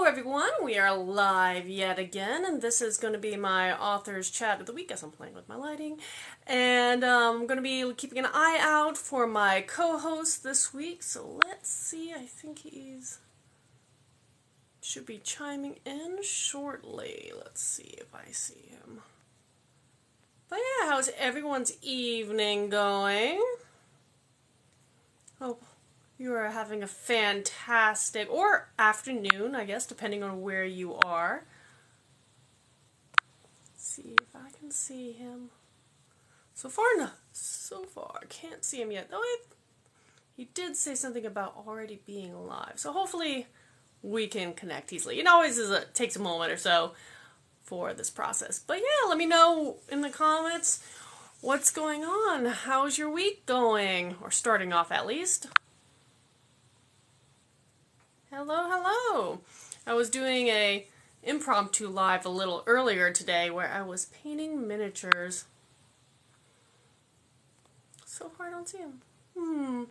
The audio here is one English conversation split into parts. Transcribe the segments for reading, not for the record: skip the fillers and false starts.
everyone, we are live yet again, and this is going to be my author's chat of the week as I'm playing with my lighting. And I'm going to be keeping an eye out for my co-host this week, so let's see, I think he's should be chiming in shortly. Let's see if I see him. But yeah, how's everyone's evening going? Hope you are having a fantastic, or afternoon, I guess, depending on where you are. Let's see if I can see him. So far, no. So far, can't see him yet. Though he did say something about already being live. So hopefully we can connect easily. It always takes a moment or so for this process. But yeah, let me know in the comments what's going on. How's your week going? Or starting off at least. Hello, hello. I was doing a impromptu live a little earlier today where I was painting miniatures. So far I don't see him.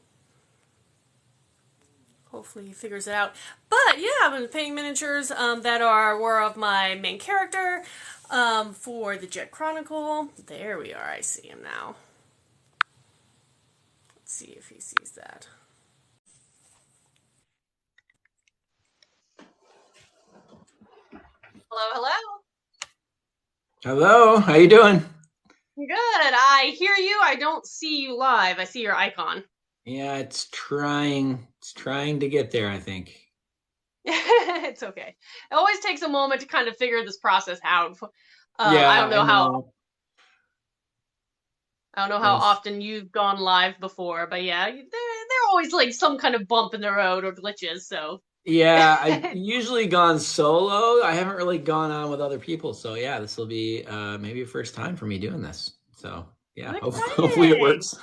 Hopefully he figures it out. But yeah, I've been painting miniatures that were of my main character for the Jet Chronicle. There we are, I see him now. Let's see if he sees that. Hello, hello. Hello, how you doing? Good. I hear you. I don't see you live. I see your icon. Yeah, it's trying to get there, I think. It's okay. It always takes a moment to kind of figure this process out. Yeah, I don't know I know. how Yes. often you've gone live before, but yeah, they're always like some kind of bump in the road or glitches. So Yeah, I've usually gone solo. I haven't really gone on with other people, so yeah, this will be maybe a first time for me doing this. So yeah, hopefully it exciting. works.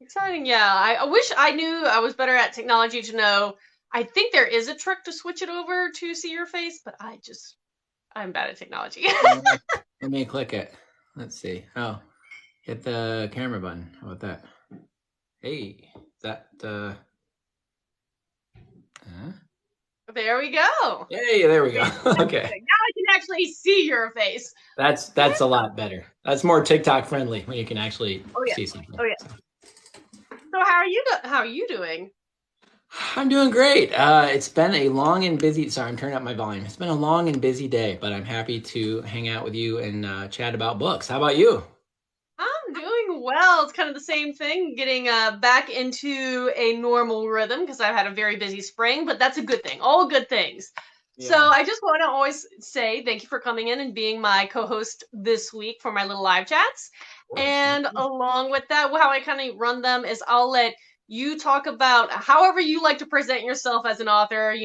Exciting, yeah. I wish I knew I was better at technology to know. I think there is a trick to switch it over to see your face, but I'm bad at technology. Let me click it. Let's see. Oh, hit the camera button. How about that? Hey, is that There we go. Hey, there we go. Fantastic. Okay. Now I can actually see your face. That's a lot better. That's more TikTok friendly when you can actually Oh yeah. see something. Oh yeah. So how are you doing? I'm doing great. It's been a long and busy. Sorry, I'm turning up my volume. It's been a long and busy day, but I'm happy to hang out with you and chat about books. How about you? I'm doing well. It's kind of the same thing, getting back into a normal rhythm because I've had a very busy spring, but that's a good thing. All good things. So Yeah. I just want to always say thank you for coming in and being my co-host this week for my little live chats. Of course. And along with that, how I kind of run them is I'll let you talk about however you like to present yourself as an author,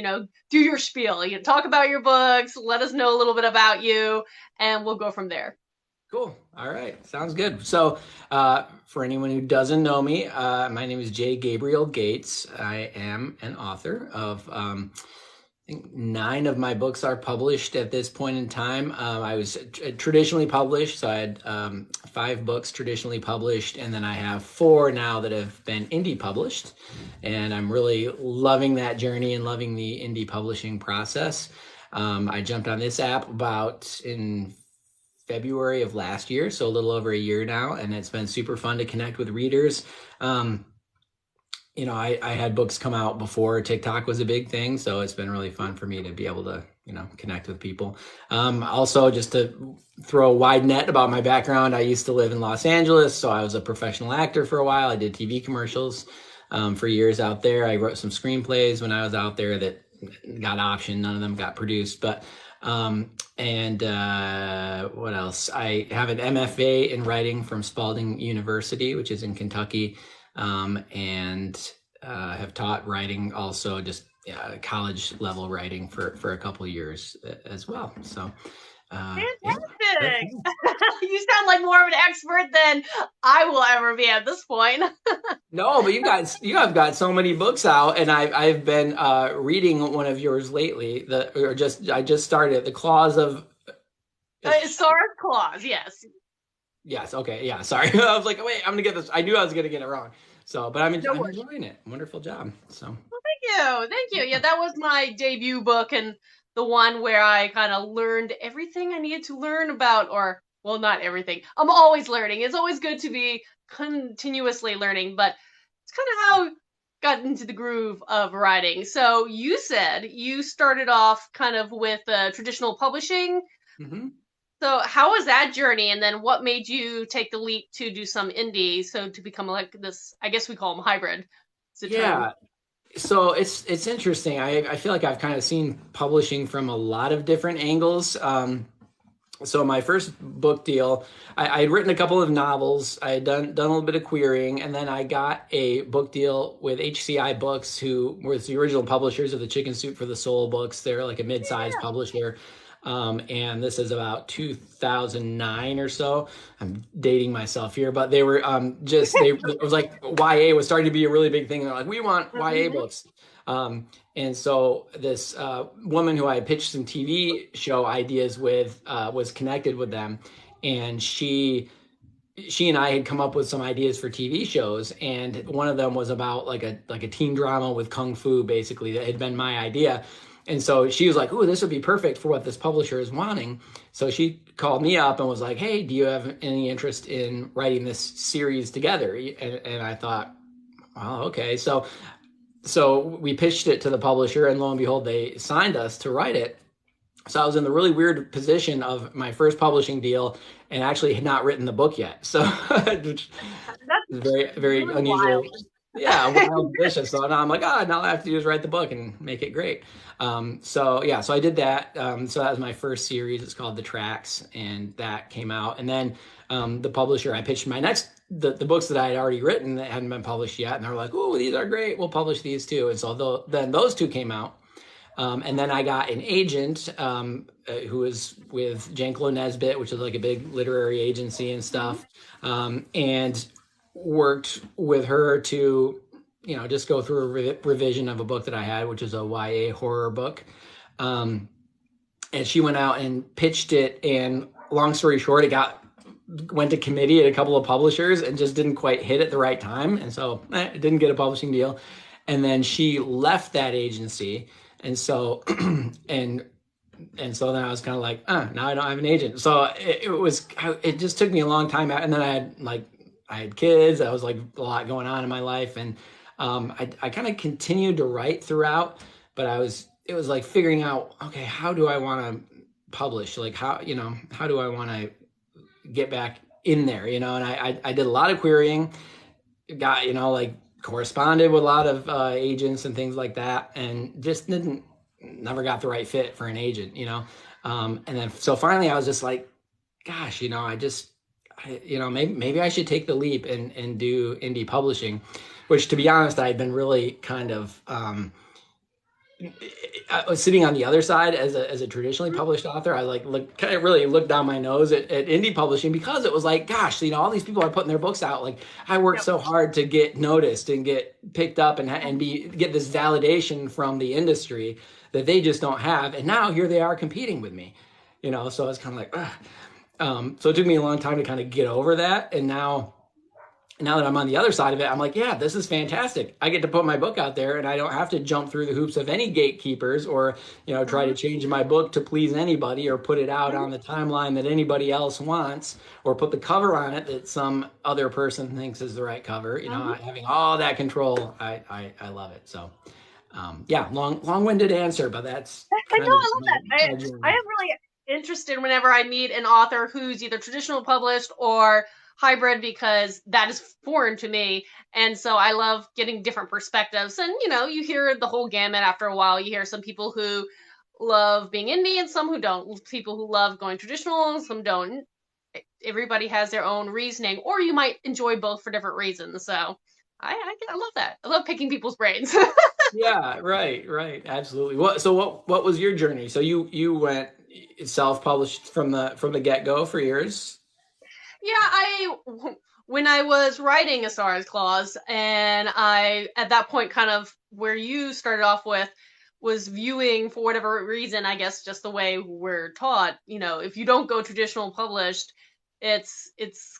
do your spiel. You talk about your books, let us know a little bit about you, and we'll go from there. Cool. All right. Sounds good. So, for anyone who doesn't know me, my name is J Gabriel Gates. I am an author of, I think 9 of my books are published at this point in time. I was traditionally published, so I had 5 books traditionally published, and then I have 4 now that have been indie published. And I'm really loving that journey and loving the indie publishing process. I jumped on this app about in February of last year, so a little over a year now, and it's been super fun to connect with readers. I had books come out before TikTok was a big thing, so it's been really fun for me to be able to, connect with people. Also, just to throw a wide net about my background, I used to live in Los Angeles, so I was a professional actor for a while. I did TV commercials for years out there. I wrote some screenplays when I was out there that got optioned. None of them got produced, but what else? I have an MFA in writing from Spalding University, which is in Kentucky, and have taught writing also, just college level writing for a couple of years as well. So, Fantastic! You sound like more of an expert than I will ever be at this point. No, but you have got so many books out, and I've been reading one of yours lately. I just started The Claws of. Sora's Claws, yes. Yes. Okay. Yeah. Sorry. I was like, wait, I'm gonna get this. I knew I was gonna get it wrong. So, but I'm No worries. enjoying it. Wonderful job. So. Well, Thank you. Yeah, that was my debut book and the one where I kind of learned everything I needed to learn about, or, well, not everything. I'm always learning. It's always good to be continuously learning, but it's kind of how I got into the groove of writing. So you said you started off kind of with traditional publishing. Hmm. So how was that journey, and then what made you take the leap to do some indie, so to become like this, I guess we call them hybrid, is the term. Yeah. So it's interesting. I feel like I've kind of seen publishing from a lot of different angles. So my first book deal, I had written a couple of novels. I had done a little bit of querying, and then I got a book deal with HCI Books, who was the original publishers of the Chicken Soup for the Soul books. They're like a mid-sized publisher, and this is about 2009 or so. I'm dating myself here, but they were it was like YA was starting to be a really big thing. They're like, we want YA Mm-hmm. books. And so this woman who I pitched some TV show ideas with was connected with them, and she and I had come up with some ideas for TV shows, and one of them was about like a teen drama with kung fu, basically. That had been my idea. And so she was like, "Ooh, this would be perfect for what this publisher is wanting." So she called me up and was like, "Hey, do you have any interest in writing this series together?" And I thought, "Well, okay." So we pitched it to the publisher, and lo and behold, they signed us to write it. So I was in the really weird position of my first publishing deal and actually had not written the book yet. So, which is That's very, very really unusual. wild. Yeah, wild position. So now I'm like, oh, now all I have to do is write the book and make it great. So yeah, so I did that. So that was my first series. It's called The Tracks, and that came out. And then the publisher, I pitched my next the books that I had already written that hadn't been published yet, and they were like, oh, these are great. We'll publish these too. And so then those two came out. And then I got an agent who was with Janko Nesbitt, which is like a big literary agency and stuff, and worked with her to, just go through a revision of a book that I had, which is a YA horror book. And she went out and pitched it, and long story short, went to committee at a couple of publishers and just didn't quite hit at the right time, and so it didn't get a publishing deal. And then she left that agency, and so and so then I was kind of like, now I don't have an agent. So it just took me a long time out, and then I had kids. I was like a lot going on in my life, and I kind of continued to write throughout, but it was like figuring out, okay, how do I want to publish? Like how do I want to get back in there, and I did a lot of querying, got, like corresponded with a lot of agents and things like that, and just never got the right fit for an agent. And then so finally I was just like, gosh, maybe I should take the leap and do indie publishing, which, to be honest, I had been really kind of I was sitting on the other side as a traditionally published author. I really looked down my nose at indie publishing, because it was like, gosh, all these people are putting their books out. Like, I worked so hard to get noticed and get picked up and get this validation from the industry that they just don't have. And now here they are competing with me, so I was kind of like, ugh. So it took me a long time to kind of get over that. And now that I'm on the other side of it, I'm like, yeah, this is fantastic. I get to put my book out there, and I don't have to jump through the hoops of any gatekeepers, or, try to change my book to please anybody, or put it out on the timeline that anybody else wants, or put the cover on it that some other person thinks is the right cover. Having all that control, I love it. So, yeah, long-winded answer, but that's I know, kind of I love that. my journey. I am really interested whenever I meet an author who's either traditional published or hybrid, because that is foreign to me. And so I love getting different perspectives. And, you hear the whole gamut after a while. You hear some people who love being indie and some who don't. People who love going traditional and some don't. Everybody has their own reasoning, or you might enjoy both for different reasons. So I love that. I love picking people's brains. Yeah, right, absolutely. What was your journey? So you went self-published from the get-go for yours? Yeah, when I was writing A Stars Clause, and I, at that point, kind of where you started off with, was viewing, for whatever reason, I guess just the way we're taught, if you don't go traditional published, it's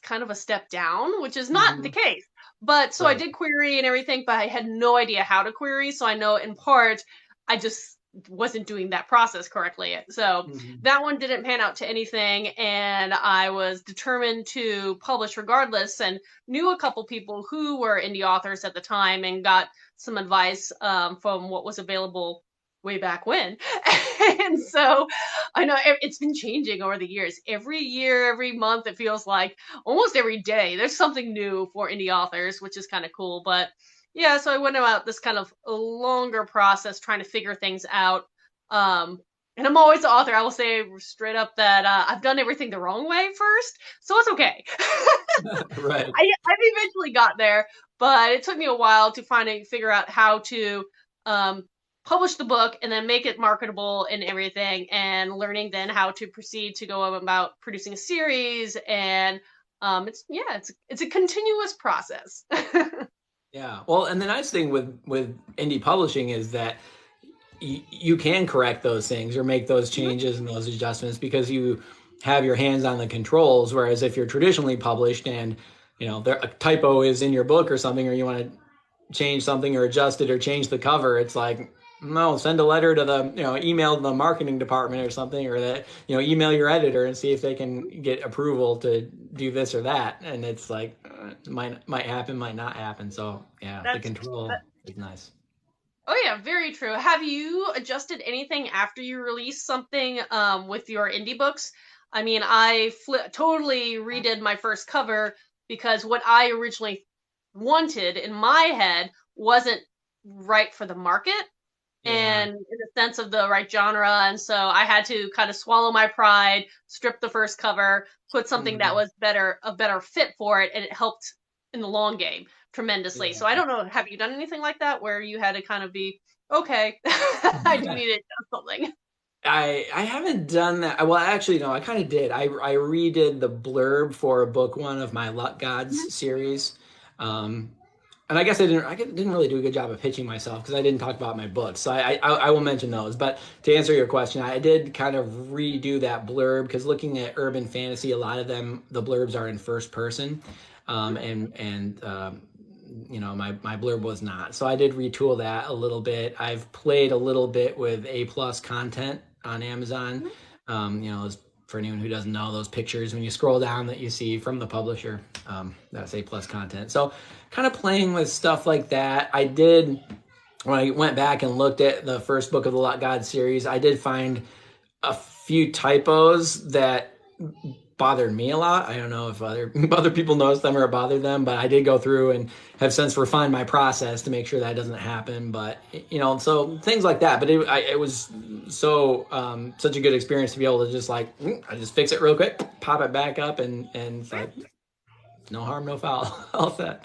kind of a step down, which is not the Hmm. case. But so I Right. did query and everything, but I had no idea how to query. So I know in part I just wasn't doing that process correctly. So Mhm. that one didn't pan out to anything, and I was determined to publish regardless, and knew a couple people who were indie authors at the time and got some advice from what was available way back when. And so I know it's been changing over the years. Every year, every month, it feels like almost every day there's something new for indie authors, which is kind of cool. But yeah, so I went about this kind of a longer process trying to figure things out. Um, and I'm always the author. I will say straight up that I've done everything the wrong way first, so it's okay. Right. I've eventually got there, but it took me a while to finally figure out how to um, publish the book and then make it marketable and everything, and learning then how to proceed to go about producing a series. And it's a continuous process. Yeah. Well, and the nice thing with indie publishing is that you can correct those things or make those changes and those adjustments because you have your hands on the controls. Whereas if you're traditionally published and there a typo is in your book or something, or you want to change something or adjust it or change the cover, it's like, no, send a letter to the email the marketing department or something, or that email your editor and see if they can get approval to do this or that. And it's like might happen, might not happen. So yeah, the That's control is nice. Oh yeah, very true. Have you adjusted anything after you released something with your indie books? I mean, I totally redid my first cover because what I originally wanted in my head wasn't right for the market Yeah. and in the sense of the right genre. And so I had to kind of swallow my pride, strip the first cover, put something that Mhm. was a better fit for it, and it helped in the long game tremendously. So I don't know, have you done anything like that where you had to kind of be, okay, I do Yeah. need to adjust something? I haven't done that. Well, actually, no, I kind of did. I redid the blurb for book one of my Luck Gods series, um, and I guess I didn't really do a good job of pitching myself because I didn't talk about my books. So I will mention those. But to answer your question, I did kind of redo that blurb because looking at urban fantasy, a lot of them the blurbs are in first person, and my blurb was not. So I did retool that a little bit. I've played a little bit with A plus content on Amazon. For anyone who doesn't know, those pictures when you scroll down that you see from the publisher, that's A plus content. So kind of playing with stuff like that. I did when I went back and looked at the first book of the Lot God series. I did find a few typos that bothered me a lot. I don't know if other people noticed them or it bothered them, but I did go through and have since refined my process to make sure that doesn't happen. But so things like that. But it was such a good experience to be able to just like I just fix it real quick, pop it back up, and it's like no harm, no foul. All that.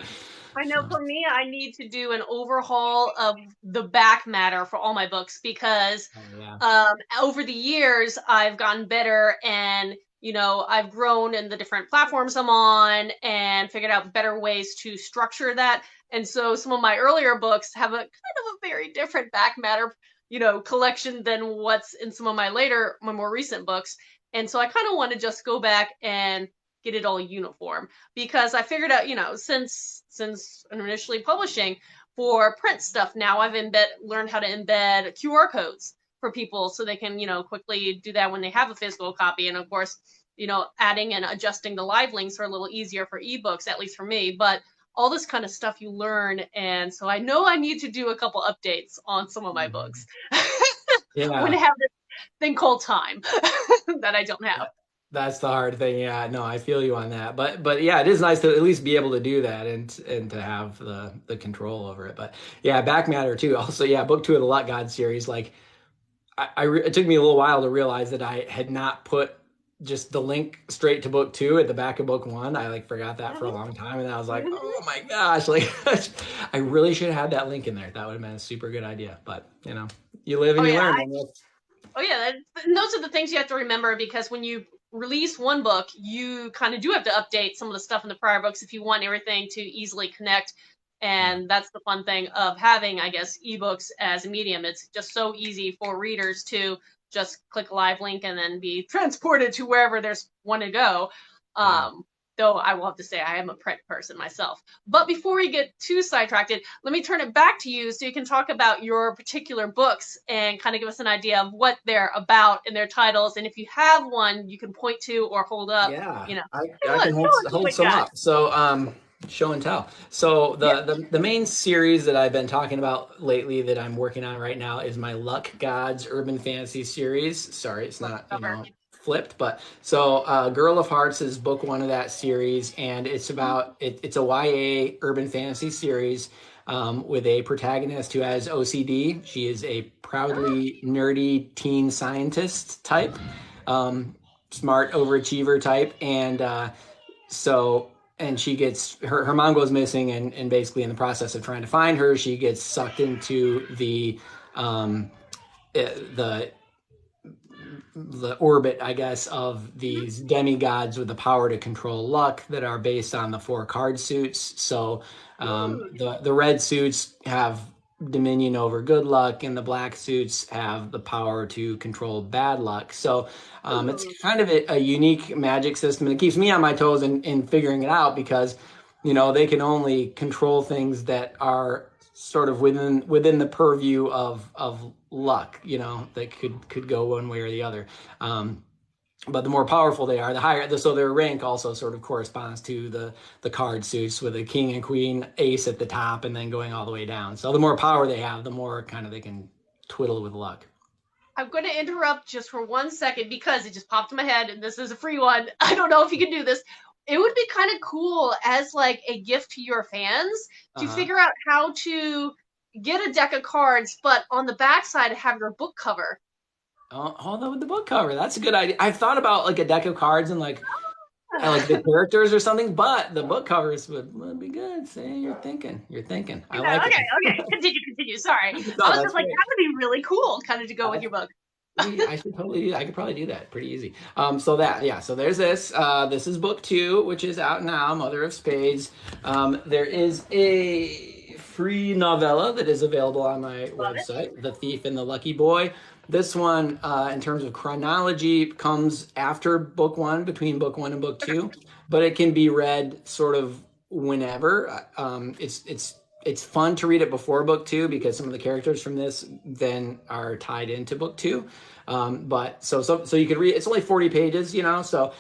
I know So for me, I need to do an overhaul of the back matter for all my books because yeah. over the years I've gotten better, and I've grown in the different platforms I'm on and figured out better ways to structure that. And so some of my earlier books have a kind of a very different back matter, collection than what's in some of my more recent books. And so I kind of want to just go back and get it all uniform because I figured out, since initially publishing for print stuff, now I've learned how to embed QR codes for people so they can, quickly do that when they have a physical copy. And of course, adding and adjusting the live links are a little easier for ebooks, at least for me. But all this kind of stuff you learn. And so I know I need to do a couple updates on some of my books when I Yeah. have this thing called time that I don't have. That's the hard thing. Yeah, no, I feel you on that. But yeah, it is nice to at least be able to do that and to have the control over it. But yeah, back matter too. Also, yeah, book two of the Luck God series. Like, it took me a little while to realize that I had not put just the link straight to book two at the back of book one. I like forgot that for a long time, and I was like, oh my gosh, like I really should have had that link in there. That would have been a super good idea. But you live Oh and you yeah, learn. Oh yeah, and those are the things you have to remember because when you release one book, you kind of do have to update some of the stuff in the prior books if you want everything to easily connect. Yeah. And that's the fun thing of having, I guess, ebooks as a medium. It's just so easy for readers to just click a live link and then be transported to wherever there's one to go. Yeah. Um, though I will have to say I am a print person myself. But before we get too sidetracked, let me turn it back to you so you can talk about your particular books and kind of give us an idea of what they're about and their titles. And if you have one you can point to or hold up, Yeah, you know, I can tell us what hold we some got. up. So, show and tell. So Yeah. the main series that I've been talking about lately that I'm working on right now is my Luck Gods Urban Fantasy series. Sorry, it's Love not, the cover. flipped, but so Girl of Hearts is book one of that series, and it's about it's a YA urban fantasy series with a protagonist who has OCD. She is a proudly nerdy teen scientist type. Smart overachiever type, and so and she gets her mom goes missing, and basically in the process of trying to find her she gets sucked into um the the orbit, I guess, of these demigods with the power to control luck that are based on the four card suits. So the red suits have dominion over good luck, and the black suits have the power to control bad luck. So it's Ooh. kind of a unique magic system, and it keeps me on my toes in figuring it out because they can only control things that are sort of within the purview of luck, that could go one way or the other. But the more powerful they are, the higher. So their rank also sort of corresponds to the card suits, with a king and queen, ace at the top, and then going all the way down. So the more power they have, the more kind of they can twiddle with luck. I'm going to interrupt just for 1 second because it just popped in my head, and this is a free one. I don't know if you can do this. It would be kind of cool as like a gift to your fans to Uh-huh. figure out how to get a deck of cards, but on the backside have your book cover. Oh, the book cover. That's a good idea. I've thought about like a deck of cards and like the characters or something, but the book covers would be good. See, you're thinking. You're thinking. I like it. Okay, okay. Continue. Sorry. I No, was that's just like, great. that would be really cool, kind of to go with your book. I should totally do that. I could probably do that pretty easy. So there's this. This is book two, which is out now, Mother of Spades. There is a free novella that is available on my Love it. website, The Thief and the Lucky Boy. This one, in terms of chronology, comes after book one, between book one and book two, but it can be read sort of whenever. It's fun to read it before book two because some of the characters from this then are tied into book two. But so you could read. It's only 40 pages, so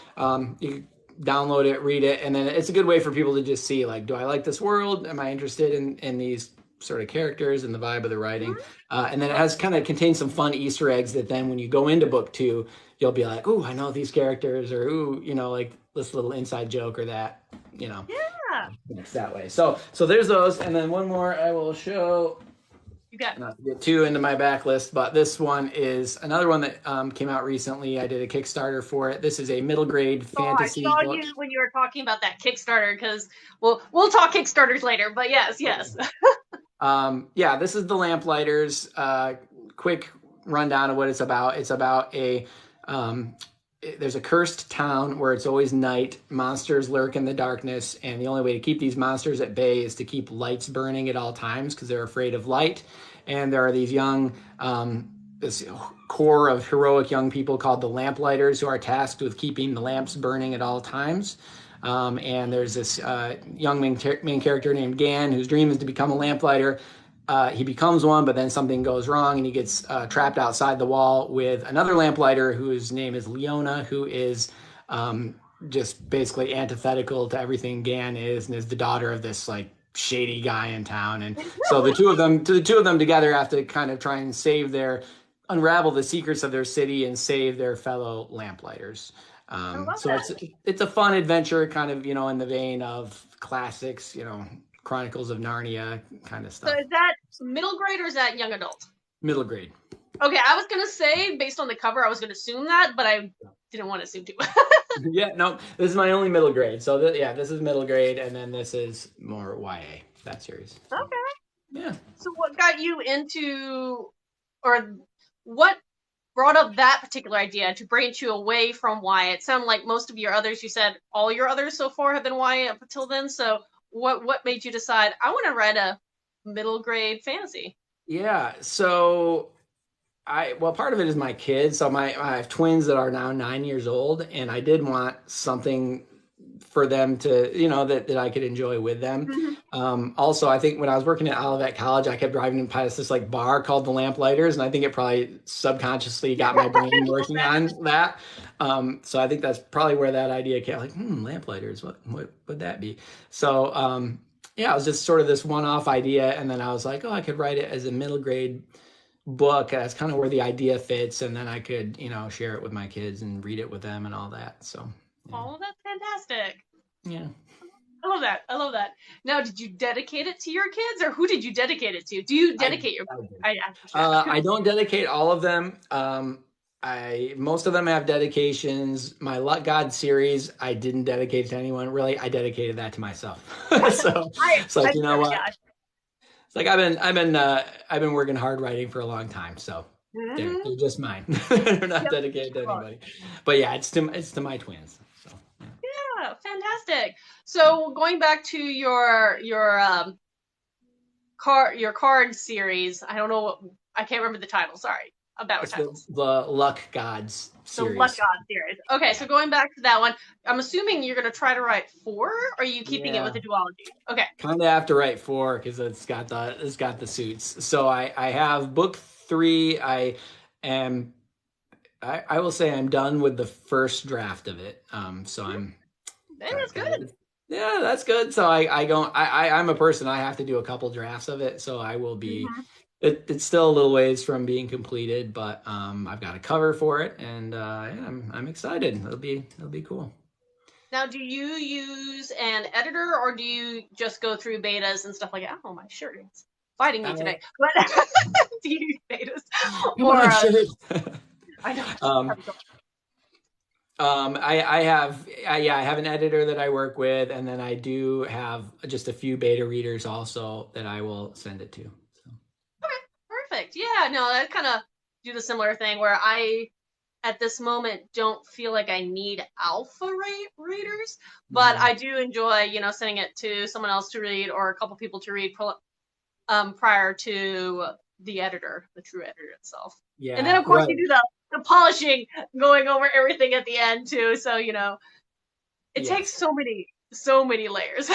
you can download it, read it, and then it's a good way for people to just see, like, do I like this world? Am I interested in these sort of characters and the vibe of the writing? And then it has kind of contains some fun Easter eggs that then when you go into book two, you'll be like, ooh, I know these characters, or ooh, like this little inside joke or that, Yeah. it's that way. So there's those, and then one more I will show. You got Not to get too into my backlist, but this one is another one that came out recently. I did a Kickstarter for it. This is a middle grade I fantasy saw book. you when you were talking about that Kickstarter because we'll talk Kickstarters later. But yes. Yeah, this is the Lamplighters. Quick rundown of what it's about. It's about there's a cursed town where it's always night. Monsters lurk in the darkness, and the only way to keep these monsters at bay is to keep lights burning at all times because they're afraid of light. And there are these this core of heroic young people called the Lamplighters who are tasked with keeping the lamps burning at all times. And there's this young main character named Gan whose dream is to become a lamplighter. He becomes one, but then something goes wrong and he gets trapped outside the wall with another lamplighter whose name is Leona, who is just basically antithetical to everything Gan is, and is the daughter of this like shady guy in town. And so the two of them together have to kind of try and unravel the secrets of their city and save their fellow lamplighters. I love So that. it's a fun adventure, kind of in the vein of classics, Chronicles of Narnia kind of So stuff. is that middle grade or is that young adult? Middle grade. Okay, I was gonna say based on the cover, I was gonna assume that, but I didn't want to assume too. Yeah, no, this is my only middle grade. So this is middle grade, and then this is more YA, that series. So, Okay. yeah. So what got you into, or what brought up that particular idea to branch you away from YA? It sounded like most of your others, you said all your others so far have been YA up until then. So what made you decide I want to write a middle grade fantasy? Yeah. So part of it is my kids. So I have twins that are now 9 years old, and I did want something for them to, that I could enjoy with them. Also, I think when I was working at Olivet College, I kept driving past this like bar called the Lamplighters, and I think it probably subconsciously got my brain working on that. So I think that's probably where that idea came. Like, Lamplighters, what would that be? So yeah, it was just sort of this one-off idea, and then I was like, oh, I could write it as a middle grade book. That's kind of where the idea fits, and then I could, share it with my kids and read it with them and all that. So. Yeah. Oh, that's fantastic. Yeah. I love that. I love that. Now, did you dedicate it to your kids, or who did you dedicate it to? Do you dedicate your? I don't dedicate all of them. Most of them have dedications. My Luck God series, I didn't dedicate to anyone. Really, I dedicated that to myself. So it's like, what? Yeah. It's like I've been working hard writing for a long time. So they're just mine. They're not dedicated to anybody. But yeah, it's to my twins. So yeah, fantastic. So going back to your card series, I don't know I can't remember the title. Sorry about titles. The Luck Gods series. The Luck God series. Okay, so going back to that one, I'm assuming you're going to try to write 4, or are you keeping it with a duology? Okay. Kind of have to write 4 because it's got the suits. So I have book 3. I will say I'm done with the first draft of it. So I'm. That's good. Yeah, that's good. So I'm a person. I have to do a couple drafts of it. So I will be. It's still a little ways from being completed, but I've got a cover for it, and I'm excited. It'll be cool. Now, do you use an editor, or do you just go through betas and stuff like that? Oh, my shirt is fighting me today. But do you use betas? Or I know. I have an editor that I work with, and then I do have just a few beta readers also that I will send it to. So. Okay, perfect. Yeah, no, I kind of do the similar thing where I, at this moment, don't feel like I need alpha readers, but I do enjoy, sending it to someone else to read or a couple people to read prior to the editor, the true editor itself. Yeah. And then, of course, you do the polishing, going over everything at the end too. So it takes so many layers.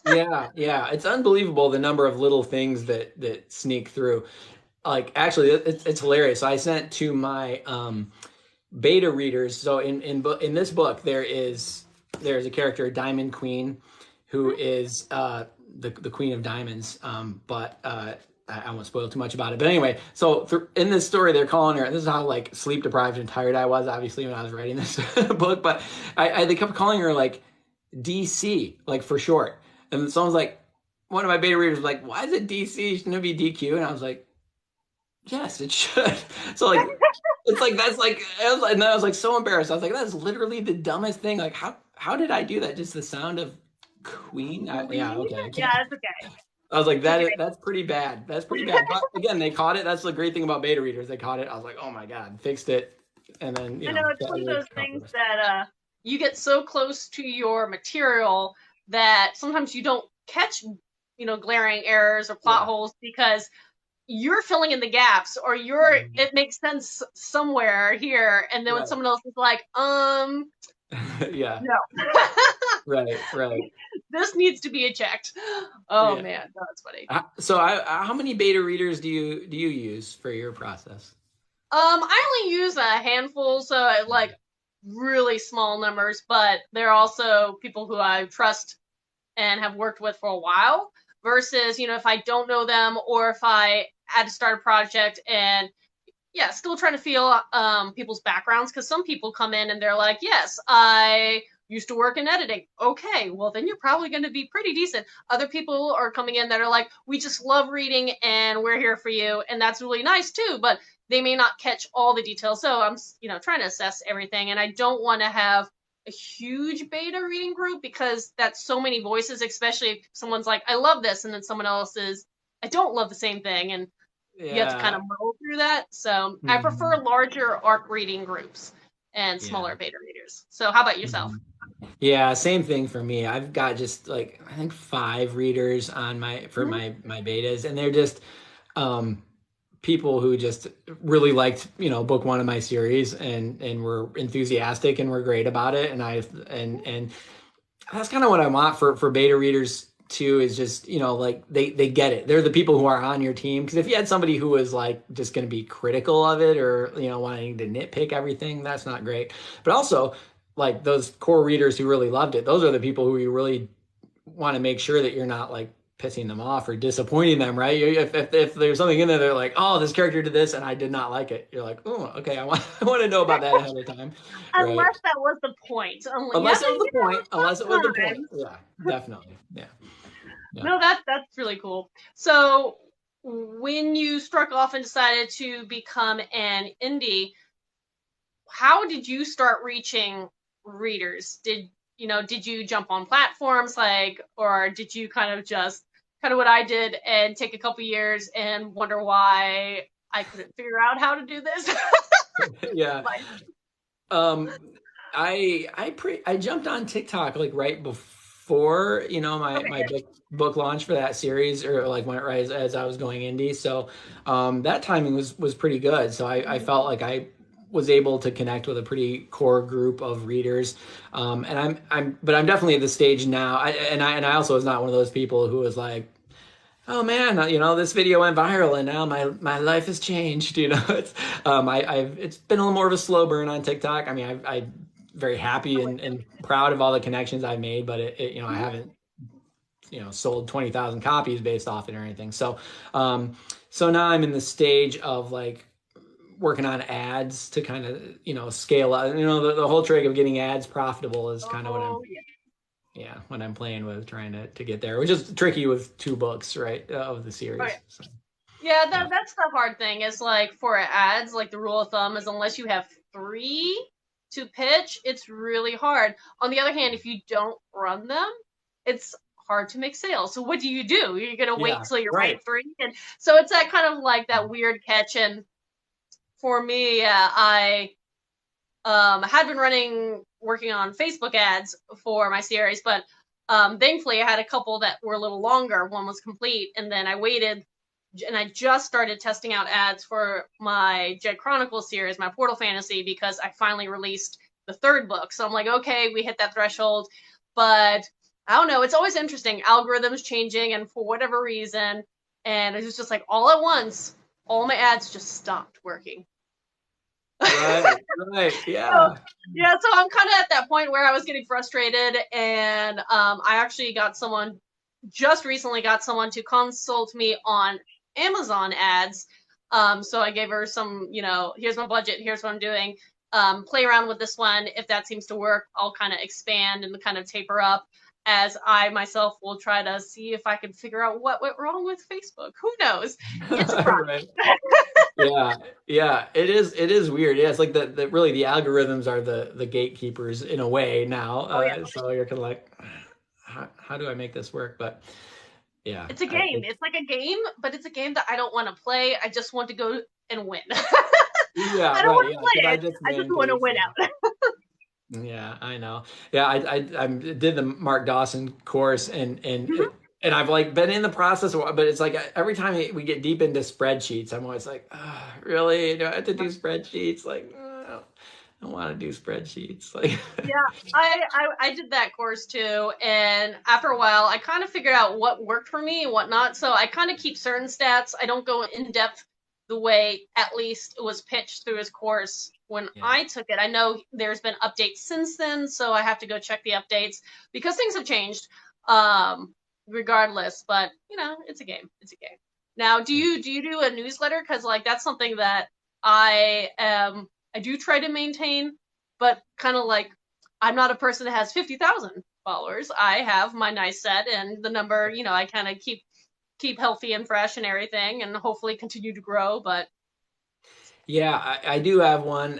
yeah, it's unbelievable the number of little things that sneak through. Like, actually, it's hilarious. I sent to my beta readers. So in this book, there's a character, Diamond Queen, who is the Queen of Diamonds. But I won't spoil too much about it. But anyway, so in this story, they're calling her, this is how like sleep deprived and tired I was, obviously, when I was writing this book, but they kept calling her like DC, like for short. And someone's like, one of my beta readers was like, why is it DC? Shouldn't it be DQ? And I was like, yes, it should. So like, it's like, that's like, and then I was like so embarrassed. I was like, that's literally the dumbest thing. Like, how did I do that? Just the sound of queen? Yeah, okay. Yeah, that's okay. I was like, that's pretty bad. That's pretty bad. But again, they caught it. That's the great thing about beta readers. They caught it. I was like, oh my God, fixed it. And then, I know it's one of those things that you get so close to your material that sometimes you don't catch, glaring errors or plot holes because you're filling in the gaps or it makes sense somewhere here. And then when someone else is like, yeah. No. Right. This needs to be checked. Oh man, that's funny. So how many beta readers do you use for your process? I only use a handful, so like really small numbers, but they're also people who I trust and have worked with for a while versus, if I don't know them or if I had to start a project and still trying to feel people's backgrounds, because some people come in and they're like, yes, I used to work in editing. Okay, well then you're probably going to be pretty decent. Other people are coming in that are like, we just love reading and we're here for you, and that's really nice too, but they may not catch all the details. So I'm trying to assess everything, and I don't want to have a huge beta reading group because that's so many voices, especially if someone's like, I love this, and then someone else is, I don't love the same thing, and you have to kind of muddle through that. So I prefer larger ARC reading groups and smaller beta readers. So how about yourself? Yeah, same thing for me. I've got just like, I think 5 readers on my betas, and they're just people who just really liked, book 1 of my series and were enthusiastic and were great about it. And that's kind of what I want for beta readers too, is just, like they get it. They're the people who are on your team. Because if you had somebody who was like just going to be critical of it, or, wanting to nitpick everything, that's not great. But also, like those core readers who really loved it, those are the people who you really want to make sure that you're not like pissing them off or disappointing them, right? If there's something in there, they're like, oh, this character did this and I did not like it. You're like, oh, okay, I want to know about that ahead of time, right? Unless that was the point. Unless it was the point. Unless it was the point. Yeah, definitely. Yeah. Yeah. No, that's really cool. So when you struck off and decided to become an indie, how did you start reaching readers? Did you jump on platforms or did you kind of what I did and take a couple years and wonder why I couldn't figure out how to do this? Yeah. I jumped on TikTok like right before, my book launch for that series, or like when right as I was going indie. So that timing was pretty good. So I felt like I was able to connect with a pretty core group of readers. And I'm definitely at the stage now. I also was not one of those people who was like, oh man, this video went viral and now my life has changed. It's been a little more of a slow burn on TikTok. I mean, I'm very happy and proud of all the connections I've made, but I haven't, sold 20,000 copies based off it or anything. So now I'm in the stage of like working on ads to kind of, scale up. The whole trick of getting ads profitable is kind of what I'm playing with, trying to get there, which is tricky with 2 books, right, of the series. Right. So, yeah, that's the hard thing. Is like for ads, like the rule of thumb is unless you have 3 to pitch, it's really hard. On the other hand, if you don't run them, it's hard to make sales. So what do? You're gonna wait till you write 3, and so it's that kind of like that weird catch. And for me, I had been working on Facebook ads for my series, but thankfully I had a couple that were a little longer. One was complete, and then I waited, and I just started testing out ads for my Jet Chronicles series, my Portal Fantasy, because I finally released the 3rd book. So I'm like, okay, we hit that threshold, but I don't know. It's always interesting. Algorithms changing, and for whatever reason, and it was just like all at once, all my ads just stopped working. Right, yeah. So I'm kind of at that point where I was getting frustrated, and I actually just recently got someone to consult me on Amazon ads. So I gave her some, here's my budget, here's what I'm doing. Play around with this one. If that seems to work, I'll kind of expand and kind of taper up, as I myself will try to see if I can figure out what went wrong with Facebook. Who knows? It's a problem. Yeah, it is weird. Yeah, it's like the really the algorithms are the gatekeepers in a way now. So you're kind of like, how do I make this work? But yeah, it's a game. It's like a game, but it's a game that I don't want to play. I just want to go and win. Yeah, I don't want to play it. I just want to win out. Yeah, I know. Yeah, I did the Mark Dawson course, and I've like been in the process, but it's like every time we get deep into spreadsheets, I'm always like, oh, really? Do I have to do spreadsheets? Like, I don't want to do spreadsheets. Like, yeah, I did that course too, and after a while, I kind of figured out what worked for me and what not. So I kind of keep certain stats. I don't go in depth the way at least it was pitched through his course when I took it. I know there's been updates since then, so I have to go check the updates because things have changed. Regardless, but it's a game. It's a game. Now, do you do a newsletter? Because like that's something that I do try to maintain, but kind of like I'm not a person that has 50,000 followers. I have my nice set and the number. I kind of keep healthy and fresh and everything, and hopefully continue to grow. But yeah, I do have one,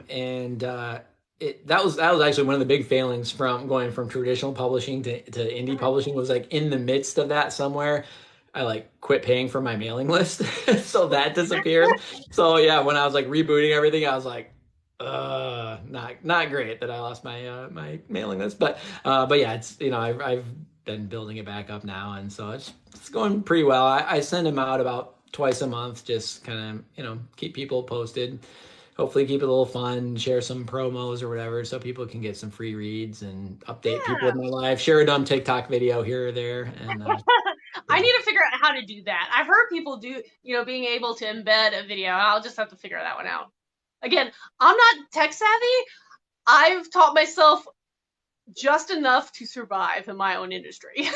and that was actually one of the big failings from going from traditional publishing to indie publishing. Was like in the midst of that somewhere, I like quit paying for my mailing list, so that disappeared. So yeah, when I was like rebooting everything, I was like, not great that I lost my my mailing list, but yeah, it's I've been building it back up now, and so it's going pretty well. I send them out about twice a month, just kind of keep people posted. hopefully keep it a little fun, share some promos or whatever so people can get some free reads and update people Yeah. with my life, share a dumb TikTok video here or there. And I yeah. need to figure out how to do that. I've heard people do, being able to embed a video. I'll just have to figure that one out. Again, I'm not tech savvy. I've taught myself just enough to survive in my own industry.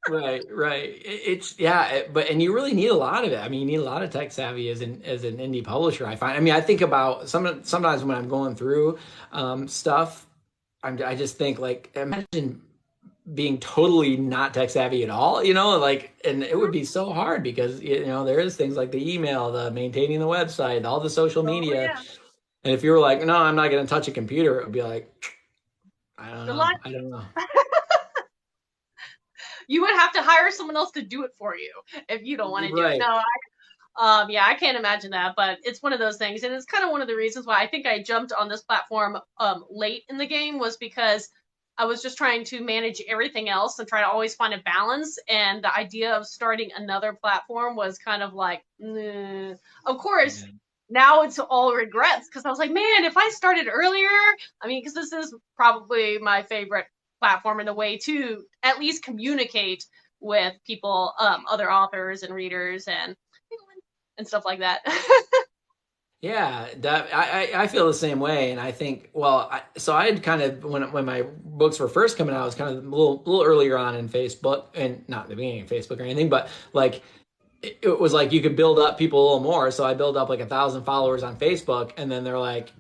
Right, right. It's yeah, but and you really need a lot of it. I mean, you need a lot of tech savvy as an indie publisher. I find. I mean, I think about sometimes when I'm going through stuff, I just think like imagine being totally not tech savvy at all. Like, and it would be so hard because there is things like the email, the maintaining the website, all the social Oh media, yeah. and if you were like, no, I'm not going to touch a computer, it would be like, Good luck. I don't know. You would have to hire someone else to do it for you if you don't want to do it. Right. No, yeah, I can't imagine that, but it's one of those things, and it's kind of one of the reasons why I think I jumped on this platform late in the game was because I was just trying to manage everything else and try to always find a balance, and the idea of starting another platform was kind of like, nah. Of course, now it's all regrets because I was like, man, if I started earlier, I mean, because this is probably my favorite platform in the way to at least communicate with people, other authors and readers and stuff like that. Yeah, that I feel the same way, and I think so I had kind of when my books were first coming out, I was kind of a little earlier on in Facebook, and not in the beginning of Facebook or anything, but like it was like you could build up people a little more. So I built up like 1,000 followers on Facebook, and then they're like,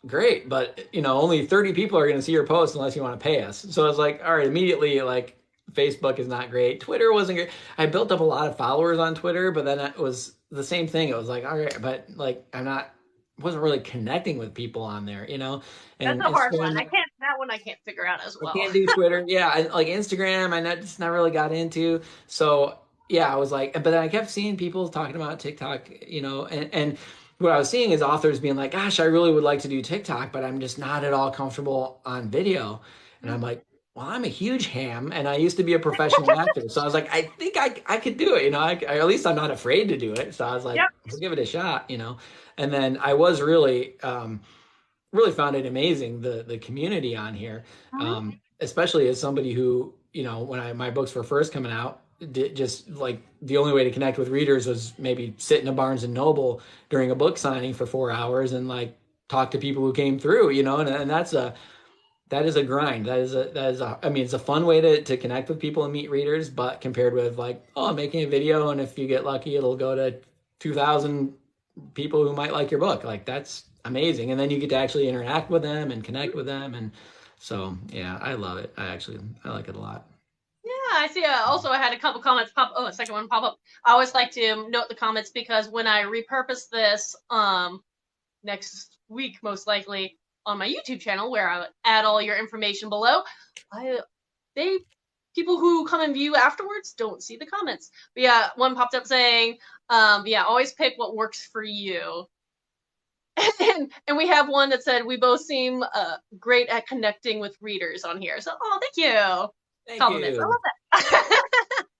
great, but only 30 people are going to see your post unless you want to pay us. So I was like, all right, immediately like Facebook is not great. Twitter wasn't great. I built up a lot of followers on Twitter, but then it was the same thing. It was like, all right, but like wasn't really connecting with people on there, And That's a hard one. Instagram, That one I can't figure out as I well. can't do Twitter. Yeah, like Instagram, just not really got into. So yeah, I was like, but then I kept seeing people talking about TikTok, and what I was seeing is authors being like, gosh, I really would like to do TikTok, but I'm just not at all comfortable on video. And I'm like, well, I'm a huge ham and I used to be a professional actor. So I was like, I think I could do it. At least I'm not afraid to do it. So I was like, Yep. let's give it a shot, And then I was really, really found it amazing, the community on here, especially as somebody who, when my books were first coming out, just like the only way to connect with readers was maybe sit in a Barnes and Noble during a book signing for 4 hours and like talk to people who came through, and that is a grind. I mean, it's a fun way to connect with people and meet readers, but compared with like, oh, making a video, and if you get lucky, it'll go to 2,000 people who might like your book. Like that's amazing. And then you get to actually interact with them and connect with them. And so, yeah, I love it. I like it a lot. Yeah, I see. Also, I had a couple comments pop. Oh, a second one pop up. I always like to note the comments because when I repurpose this, next week most likely on my YouTube channel, where I add all your information below, people who come and view afterwards don't see the comments. But yeah, one popped up saying, yeah, always pick what works for you. And we have one that said we both seem great at connecting with readers on here. So, oh, thank you. Thank Compliments. you. I love that.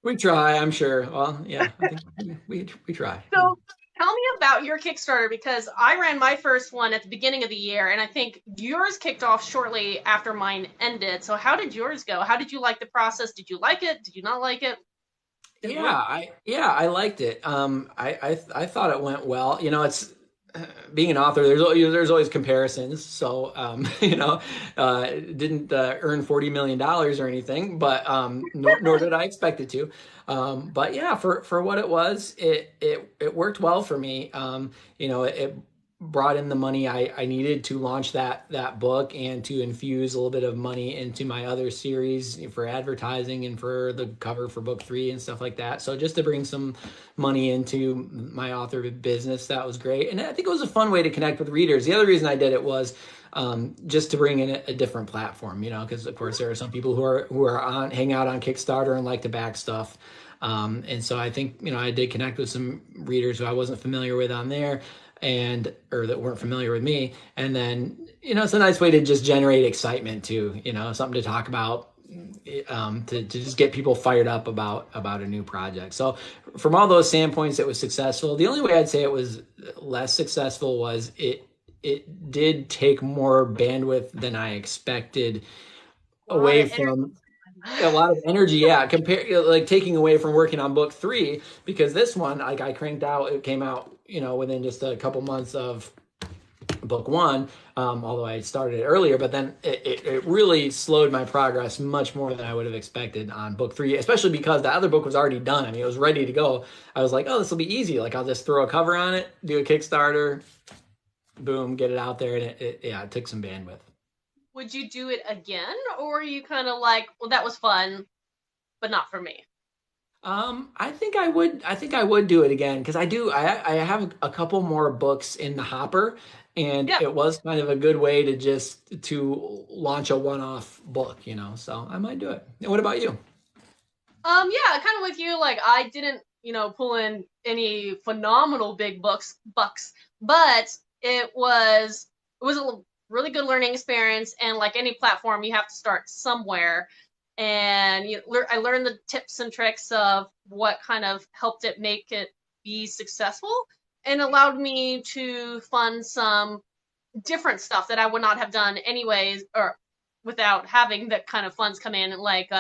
We try, I'm sure. Well, yeah, I think we try. So tell me about your Kickstarter, because I ran my first one at the beginning of the year, and I think yours kicked off shortly after mine ended. So how did yours go? How did you like the process? Did you like it? Did you not like it? I liked it. I thought it went well. It's being an author. There's always comparisons. So didn't earn $40 million or anything, but nor did I expect it to. But yeah, for what it was, it worked well for me. It brought in the money I needed to launch that book and to infuse a little bit of money into my other series for advertising and for the cover for book 3 and stuff like that. So just to bring some money into my author business, that was great. And I think it was a fun way to connect with readers. The other reason I did it was just to bring in a different platform, because of course there are some people who are hang out on Kickstarter and like to back stuff. And so I think, I did connect with some readers who I wasn't familiar with on there, or that weren't familiar with me. And then, it's a nice way to just generate excitement too, something to talk about, to just get people fired up about a new project. So from all those standpoints, it was successful. The only way I'd say it was less successful was it did take more bandwidth than I expected A lot away of energy. from a lot of energy. Yeah, compare like taking away from working on book three, because this one, like I cranked out, it came out, within just a couple months of book one, although I started it earlier, but then it really slowed my progress much more than I would have expected on book three, especially because the other book was already done. I mean, it was ready to go. I was like, oh, this will be easy. Like, I'll just throw a cover on it, do a Kickstarter, boom, get it out there. And it took some bandwidth. Would you do it again, or are you kind of like, well, that was fun, but not for me? I think I would. I think I would do it again because I do. I have a couple more books in the hopper, and Yeah. it was kind of a good way to just to launch a one-off book. So I might do it. And what about you? Yeah, kind of with you. Like, I didn't, pull in any phenomenal big bucks, but it was a really good learning experience. And like any platform, you have to start somewhere. And I learned the tips and tricks of what kind of helped it make it be successful, and allowed me to fund some different stuff that I would not have done anyways, or without having that kind of funds come in, like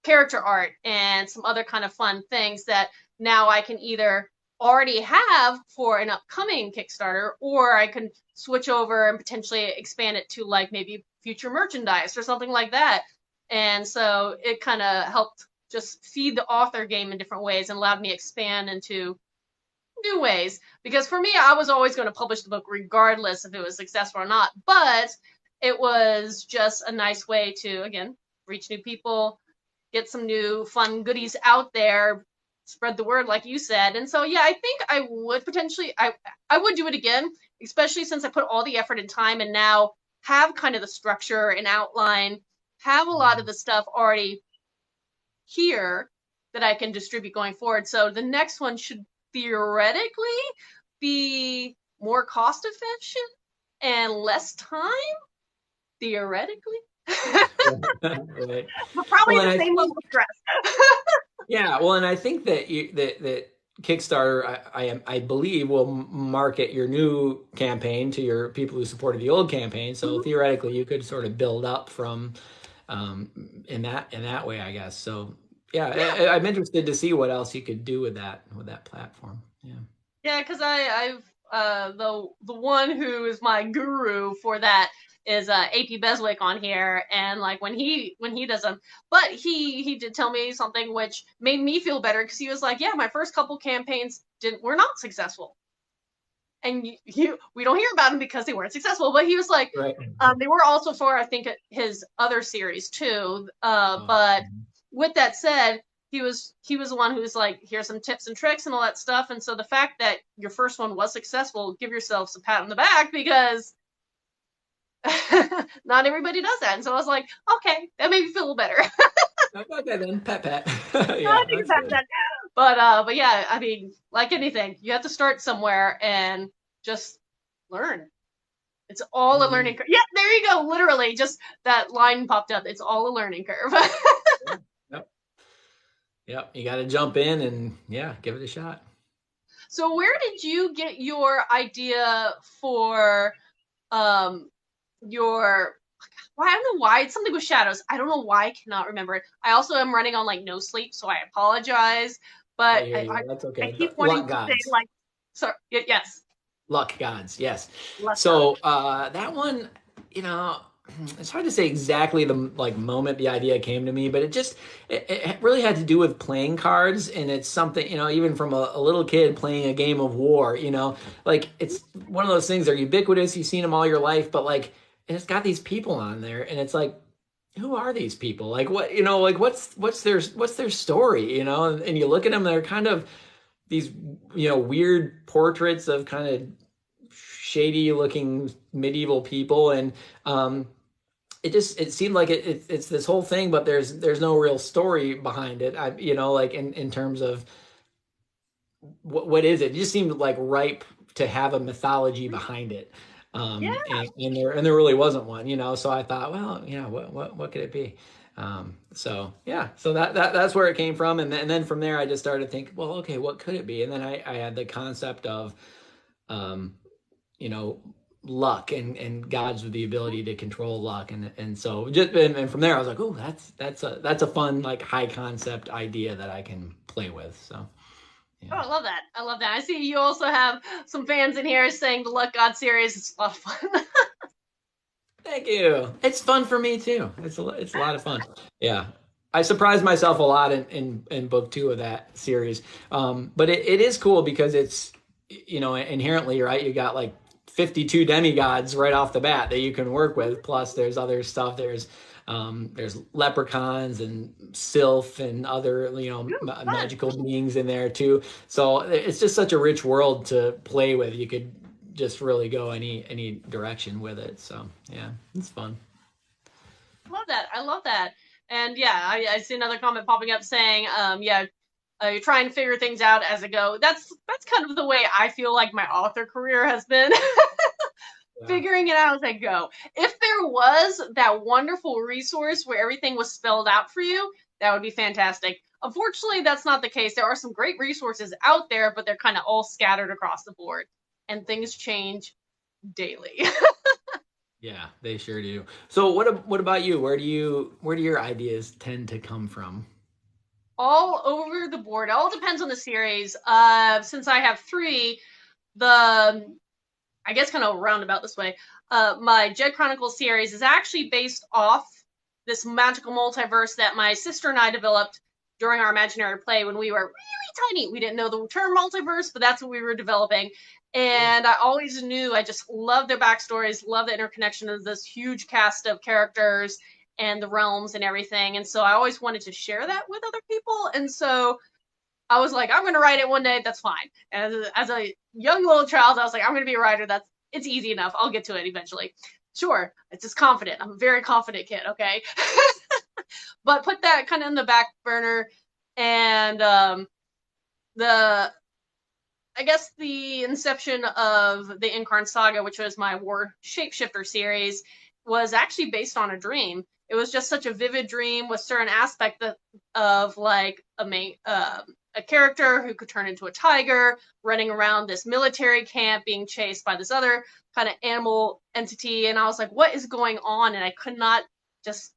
character art and some other kind of fun things that now I can either already have for an upcoming Kickstarter, or I can switch over and potentially expand it to like maybe future merchandise or something like that. And so it kind of helped just feed the author game in different ways and allowed me to expand into new ways. Because for me, I was always going to publish the book regardless if it was successful or not. But it was just a nice way to, again, reach new people, get some new fun goodies out there, spread the word, like you said. And so, yeah, I think I would potentially, I would do it again, especially since I put all the effort and time and now have kind of the structure and outline, have a lot of the stuff already here that I can distribute going forward. So the next one should theoretically be more cost efficient and less time, theoretically. Right. But probably Well, and the I same think, level of stress. yeah. Well, and I think that Kickstarter, I believe, will market your new campaign to your people who supported the old campaign. So Mhm. theoretically, you could sort of build up from in that way, I guess. So yeah, Yeah, I'm interested to see what else you could do with that platform. Yeah. yeah, because I've the one who is my guru for that is AP Beswick on here, and like when he does them, but he did tell me something which made me feel better, because he was like, yeah, my first couple campaigns didn't were not successful, and we don't hear about them because they weren't successful, but he was like, Right. they were also for, I think, his other series too, Oh, but with that said, he was the one who was like, here's some tips and tricks and all that stuff. And so the fact that your first one was successful, give yourself some pat on the back, because not everybody does that. And so I was like, okay, that made me feel a little better. okay then, pat. I Yeah, think that's about good. that. But yeah, I mean, like anything, you have to start somewhere and just learn. It's all a Mhm. learning curve. Yeah, there you go. Literally, just that line popped up. It's all a learning curve. Yep. Yep. You got to jump in and yeah, give it a shot. So where did you get your idea for um your, well, I don't know why, it's something with shadows. I don't know why, I cannot remember it. I also am running on like no sleep, so I apologize. I But hear you. That's I okay. keep wanting Luck to say gods. like, sorry, yes, Luck gods. Yes. left God. So that one, you know, it's hard to say exactly the like moment the idea came to me, but it really had to do with playing cards, and it's something, even from a little kid playing a game of war. Like it's one of those things that are ubiquitous. You've seen them all your life, but like, and it's got these people on there, and it's like, who are these people? Like what, like what's their story? And you look at them, they're kind of these weird portraits of kind of shady looking medieval people, and it seemed like it's this whole thing, but there's no real story behind it. Like in terms of what is it? It just seemed like ripe to have a mythology behind it. Yeah. And there really wasn't one. So I thought, well, what could it be? So yeah, so that's where it came from, and then from there I just started to think, well, okay, what could it be? And then I had the concept of, um, you know, luck and gods with the ability to control luck, and so just and from there I was like, oh, that's a fun like high concept idea that I can play with. So Oh, yeah. I love that. I love that. I see you also have some fans in here saying the Luck God series is a lot of fun. Thank you. It's fun for me too. It's a lot of fun. Yeah. I surprised myself a lot in book 2 of that series. But it is cool because it's, inherently, right, you got like 52 demigods right off the bat that you can work with. Plus there's other stuff. There's leprechauns and sylph and other, Fun. magical beings in there too. So it's just such a rich world to play with. You could just really go any direction with it. So yeah, it's fun. Love that. I love that. And yeah, I see another comment popping up saying, yeah, you try and figure things out as I go. That's kind of the way I feel like my author career has been. Yeah. Figuring it out as I go. If there was that wonderful resource where everything was spelled out for you, that would be fantastic. Unfortunately, that's not the case. There are some great resources out there, but they're kind of all scattered across the board, and things change daily. Yeah, they sure do. So what about you? Where do your ideas tend to come from? All over the board. It all depends on the series. Since I have three, the I guess kind of roundabout this way. My Jet Chronicle series is actually based off this magical multiverse that my sister and I developed during our imaginary play when we were really tiny. We didn't know the term multiverse, but that's what we were developing. And I always knew I just love their backstories, love the interconnection of this huge cast of characters and the realms and everything. And so I always wanted to share that with other people. And so I was like, I'm going to write it one day. That's fine. And as a young little child, I was like, I'm going to be a writer. It's easy enough. I'll get to it eventually. Sure. It's just confident. I'm a very confident kid. Okay. But put that kind of in the back burner. And the I guess the inception of the Incarn Saga, which was my war shapeshifter series, was actually based on a dream. It was just such a vivid dream with certain aspect of like a character who could turn into a tiger, running around this military camp, being chased by this other kind of animal entity. And I was like, what is going on? And I could not just,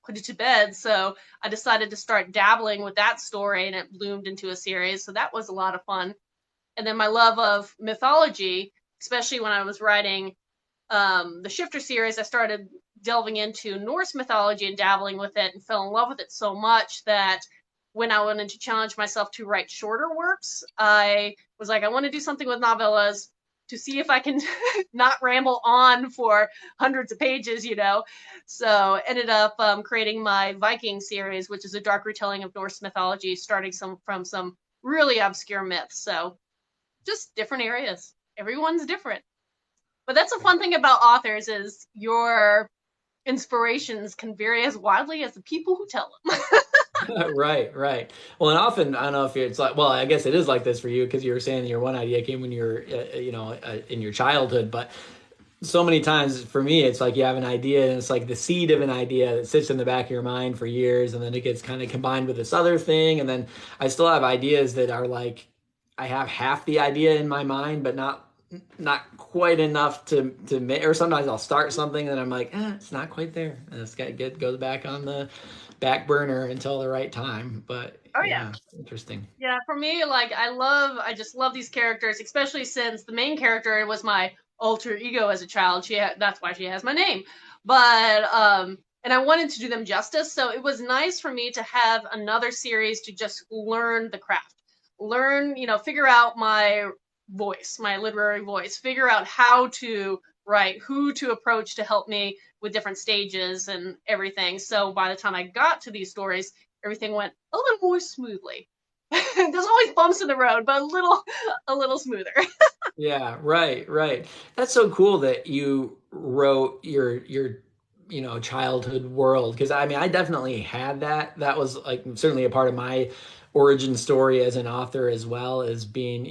put it to bed. So I decided to start dabbling with that story, and it bloomed into a series. So that was a lot of fun. And then my love of mythology, especially when I was writing the Shifter series, I started delving into Norse mythology and dabbling with it and fell in love with it so much that when I wanted to challenge myself to write shorter works, I was like, I want to do something with novellas to see if I can not ramble on for hundreds of pages, So ended up creating my Viking series, which is a dark retelling of Norse mythology, starting from some really obscure myths. So just different areas. Everyone's different. But that's a fun thing about authors is your inspirations can vary as widely as the people who tell them. Right, right. Well, and often I don't know if it's like, well, I guess it is like this for you because you were saying your one idea came when you were, in your childhood. But so many times for me, it's like you have an idea and it's like the seed of an idea that sits in the back of your mind for years, and then it gets kind of combined with this other thing, and then I still have ideas that are like I have half the idea in my mind, but not quite enough to make. Or sometimes I'll start something and I'm like, it's not quite there, and it's got to goes back on the back burner until the right time. But Oh yeah. yeah, interesting. Yeah, for me, like I just love these characters, especially since the main character was my alter ego as a child. That's why she has my name. But and I wanted to do them justice, so it was nice for me to have another series to just learn the craft. Learn, figure out my voice, my literary voice, figure out how to write, who to approach to help me with different stages and everything. So by the time I got to these stories, everything went a little more smoothly. There's always bumps in the road, but a little smoother. Yeah, right, right. That's so cool that you wrote your childhood world, because I mean I definitely had that. That was like certainly a part of my origin story as an author, as well as being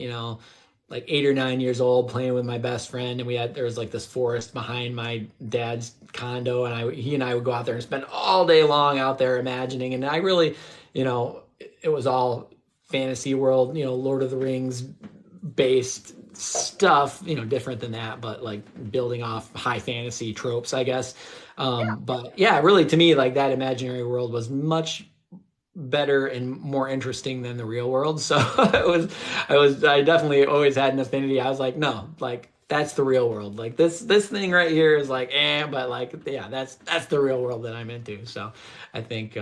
like 8 or 9 years old playing with my best friend, and there was like this forest behind my dad's condo, and he and I would go out there and spend all day long out there imagining, and I really it was all fantasy world, Lord of the Rings based stuff, different than that, but like building off high fantasy tropes, I guess. But yeah, really to me, like that imaginary world was much better and more interesting than the real world. So I definitely always had an affinity. I was like, no, like that's the real world. Like this thing right here is like, but like, yeah, that's the real world that I'm into. So I think,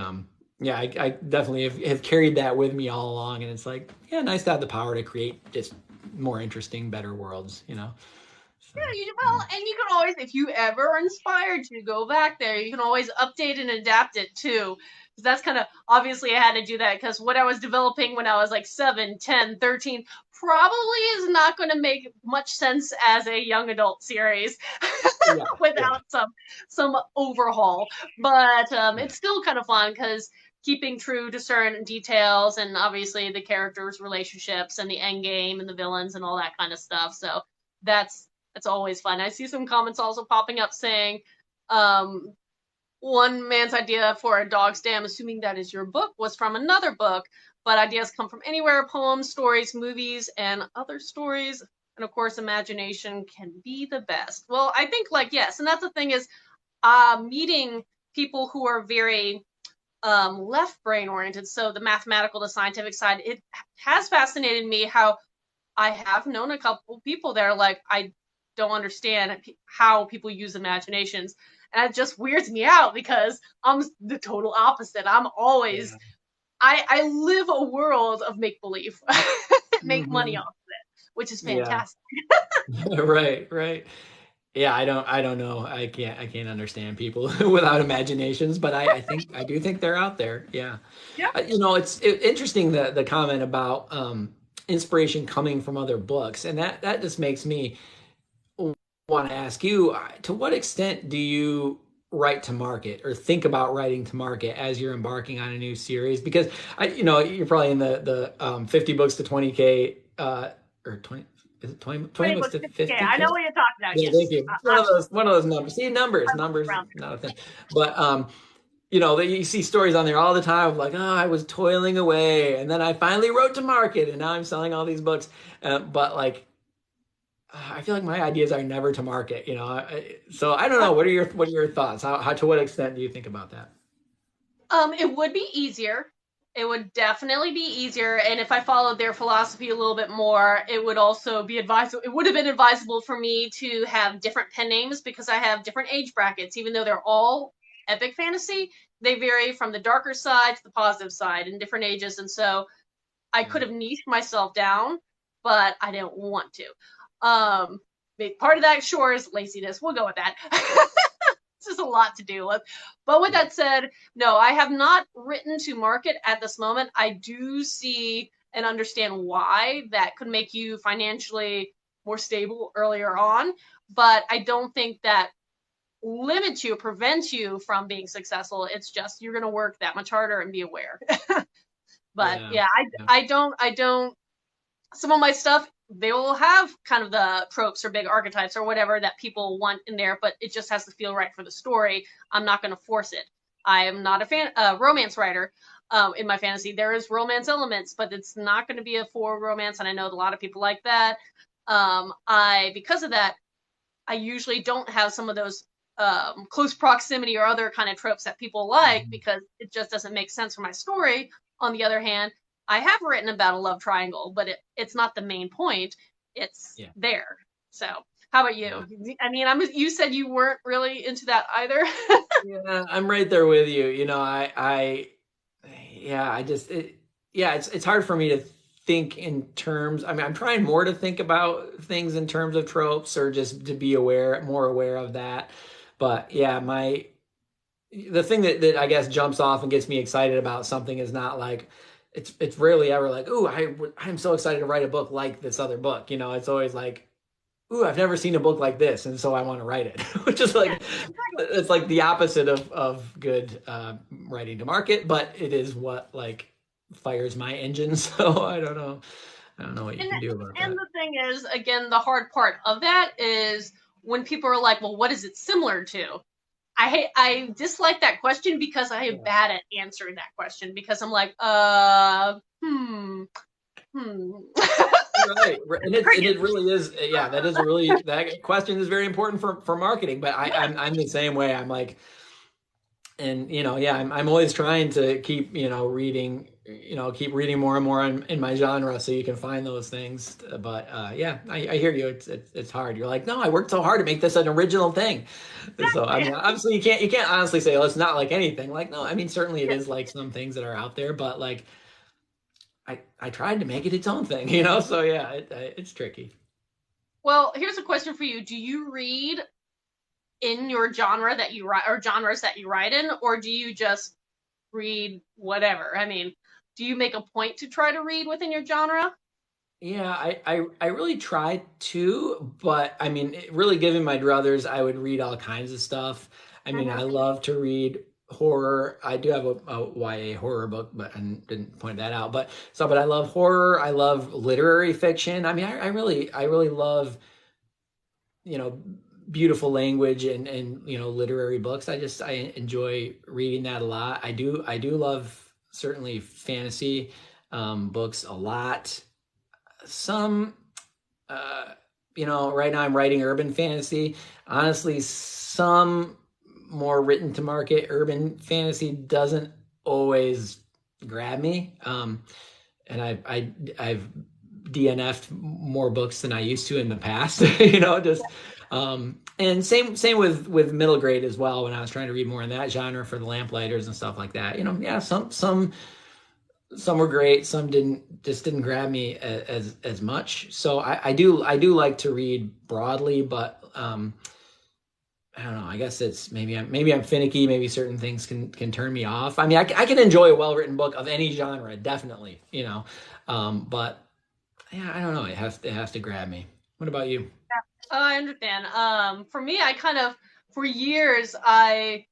yeah, I definitely have carried that with me all along. And it's like, yeah, nice to have the power to create just more interesting, better worlds. So, Yeah, and you can always, if you ever are inspired to go back there, you can always update and adapt it too. Because that's kind of, obviously I had to do that because what I was developing when I was like 7, 10, 13 probably is not going to make much sense as a young adult series yeah, yeah, without some overhaul. But it's still kind of fun because keeping true to certain details and obviously the characters' relationships and the end game and the villains and all that kind of stuff. So that's always fun. I see some comments also popping up saying, one man's idea for a dog's dam, assuming that is your book, was from another book, but ideas come from anywhere: poems, stories, movies, and other stories. And of course, imagination can be the best. Well, I think, like, yes, and that's the thing is, meeting people who are very left brain oriented, so the mathematical, the scientific side, it has fascinated me how I have known a couple people that are like, I don't understand how people use imaginations. And it just weirds me out because I'm the total opposite. I'm always, yeah. I live a world of make believe, make money Hmm. off of it, which is Yeah. fantastic. Right, right. Yeah, I don't know. I can't understand people without imaginations, but I do think they're out there. Yeah. Yeah. It's interesting the comment about inspiration coming from other books, and that just makes me want to ask you, to what extent do you write to market or think about writing to market as you're embarking on a new series? Because you're probably in the 50 books to 20K, or 20, is it 20 20 books books, to 50K. I know 50K? what you're talking about. Yeah, thank Yes. you. One of those numbers. See, I love numbers, around not a thing. But you see stories on there all the time of like, oh, I was toiling away, and then I finally wrote to market, and now I'm selling all these books. But like, I feel like my ideas are never to market. So I don't there. know. What are your thoughts? How to what extent do you think about that? It would be easier. It would definitely be easier, and if I followed their philosophy a little bit more, it would also be advisable. It would have been advisable for me to have different pen names because I have different age brackets. Even though they're all epic fantasy, they vary from the darker side to the positive side in different ages, and so I Yeah. could have niched myself down, but I didn't want to. Um, Part of that, sure, is laziness. We'll go with that. It's just a lot to deal with. But with Yeah. that said, no, I have not written to market at this moment. I do see and understand why that could make you financially more stable earlier on, but I don't think that limits you, prevents you from being successful. It's just you're going to work that much harder and be aware. But Yeah. yeah, Yeah. I don't some of my stuff, they will have kind of the tropes or big archetypes or whatever that people want in there, but it just has to feel right for the story. I'm not going to force it. I am not a romance writer. In my fantasy, there is romance elements, but it's not going to be a full romance, and I know a lot of people like that. Because of that, I usually don't have some of those close proximity or other kind of tropes that people like Mhm. because it just doesn't make sense for my story. On the other hand, I have written about a love triangle, but it's not the main point. It's Yeah. there. So, how about Yeah. you? I mean, you said you weren't really into that either. Yeah, I'm right there with you. Yeah, yeah, it's hard for me to think in terms. I mean, I'm trying more to think about things in terms of tropes or just to be more aware of that. But yeah, the thing that I guess jumps off and gets me excited about something is not like it's rarely ever like, "Ooh, I'm so excited to write a book like this other book." It's always like, ooh, I've never seen a book like this, and so I want to write it, which is Yeah, like, exactly. it's like the opposite of good writing to market, but it is what like fires my engine. So I don't know what you And can do about and that. the thing is, again, the hard part of that is when people are like, "Well, what is it similar to?" I dislike that question because I am Yeah. bad at answering that question because I'm like, Right. And it really is. Yeah, that is a really, that question is very important for marketing. But I'm the same way. I'm like, and yeah, I'm always trying to keep reading, keep reading more and more in my genre so you can find those things. But yeah, I hear you. It's hard. You're like, no, I worked so hard to make this an original thing. So I mean, obviously you can't honestly say, oh, it's not like anything. Like, no, I mean, certainly it is like some things that are out there, but like I tried to make it its own thing, So yeah, it's tricky. Well, here's a question for you. Do you read in your genre that you write, or genres that you write in, or do you just read whatever? I mean, do you make a point to try to read within your genre? Yeah, I really tried to, but I mean, really given my druthers, I would read all kinds of stuff. I mean, I Mm-hmm. love to read horror. I do have a YA horror book, but I didn't point that out. But I love horror. I love literary fiction. I mean, I really love, you know, beautiful language and literary books. I enjoy reading that a lot. I do love certainly fantasy books a lot. Some right now I'm writing urban fantasy. Honestly, some more written to market urban fantasy doesn't always grab me. And I've DNF'd more books than I used to in the past, just and same with middle grade as well when I was trying to read more in that genre for the lamplighters and stuff like that. Yeah, some were great, some didn't grab me as much. So I do like to read broadly, but I don't know. I guess it's maybe I'm finicky. Maybe certain things can turn me off. I mean, I can enjoy a well written book of any genre, definitely. But yeah, I don't know. It has to grab me. What about you? I understand. For me, I kind of, for years, the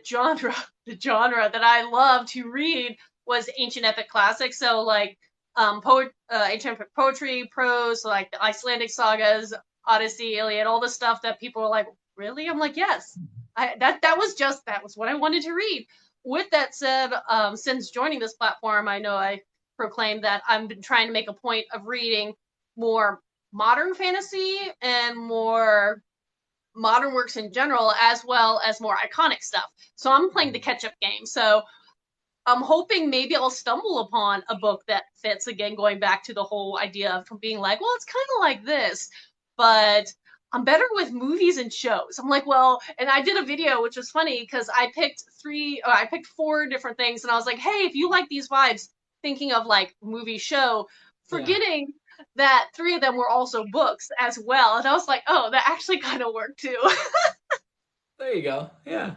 genre, the genre that I loved to read was ancient epic classics. So like, ancient epic poetry, prose, so like the Icelandic sagas, Odyssey, Iliad, all the stuff that people were like, really? I'm like, yes. That was what I wanted to read. With that said, since joining this platform, I know I proclaimed that I've been trying to make a point of reading more modern fantasy and more modern works in general, as well as more iconic stuff. So I'm playing the catch up game. So I'm hoping maybe I'll stumble upon a book that fits, again, going back to the whole idea of being like, well, it's kind of like this, but I'm better with movies and shows. I'm like, well, and I did a video, which was funny because I picked four different things, and I was like, hey, if you like these vibes, thinking of like movie show, Yeah, forgetting that three of them were also books as well. And I was like, oh, that actually kind of worked too. there you go. Yeah,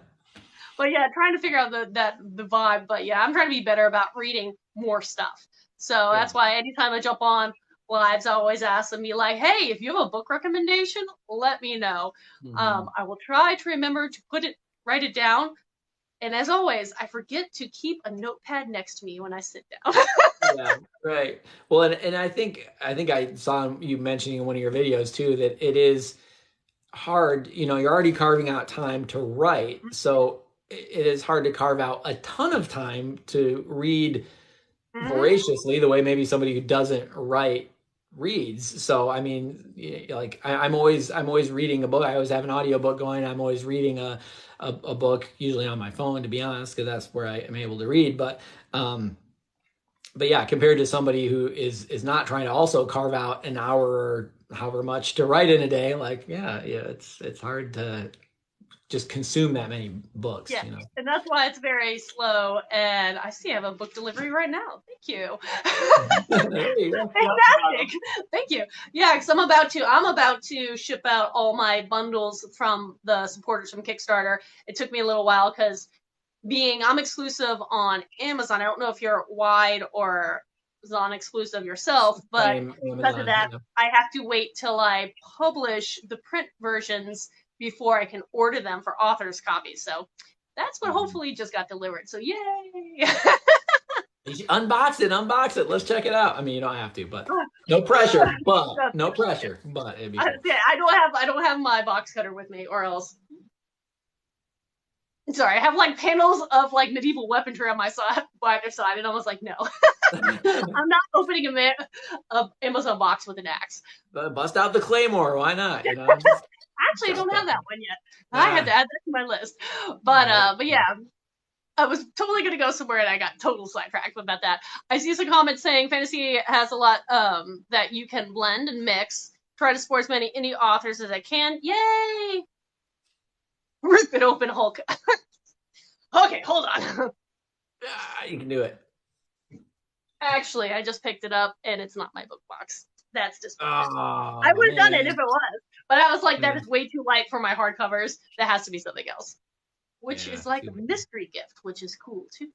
But yeah, trying to figure out the vibe. But yeah, I'm trying to be better about reading more stuff. So yeah. that's why anytime I jump on lives, I always ask them, be like, hey, if you have a book recommendation, let me know. Hmm. I will try to remember to write it down. And as always, I forget to keep a notepad next to me when I sit down. Yeah, right. Well, and I think I saw you mentioning in one of your videos too that it is hard. You're already carving out time to write, so it is hard to carve out a ton of time to read Mm-hmm. voraciously the way maybe somebody who doesn't write reads. So I mean, like I'm always reading a book. I always have an audiobook going. I'm always reading a book, usually on my phone, to be honest, because that's where I am able to read. But yeah, compared to somebody who is not trying to also carve out an hour or however much to write in a day, like yeah, it's hard to just consume that many books, Yeah, and that's why it's very slow. And I see I have a book delivery right now. Thank you. There you go. Fantastic. Thank you. Yeah, because I'm about to ship out all my bundles from the supporters from Kickstarter. It took me a little while because I'm exclusive on Amazon. I don't know if you're wide or Zon exclusive yourself, but Same because of Amazon. that, Yeah. I have to wait till I publish the print versions before I can order them for author's copies. So that's what Mhm. hopefully just got delivered. So yay! You should unbox it. Unbox it. Let's check it out. I mean, you don't have to, but no pressure. But no pressure. But it'd be cool. Yeah, I don't have my box cutter with me, or else sorry, I have like panels of like medieval weaponry on my side by their side, and I was like, no, I'm not opening a Amazon box with an axe. Bust out the claymore. Why not? You know, just Actually, I drop don't have that. that one yet. I have to Ah, add that to my list. right. But yeah, I was totally gonna go somewhere and I got total sidetracked about that. I see some comments saying fantasy has a lot that you can blend and mix. Try to support as many indie authors as I can. Yay! Rip it open, Hulk. Okay, hold on. Ah, you can do it. Actually, I just picked it up and it's not my book box. That's disappointing. I Oh would have done it if man. it was, but I was like, that Yeah. is way too light for my hardcovers. That has to be something else, which Yeah. is like Too a bad. mystery gift, which is cool too.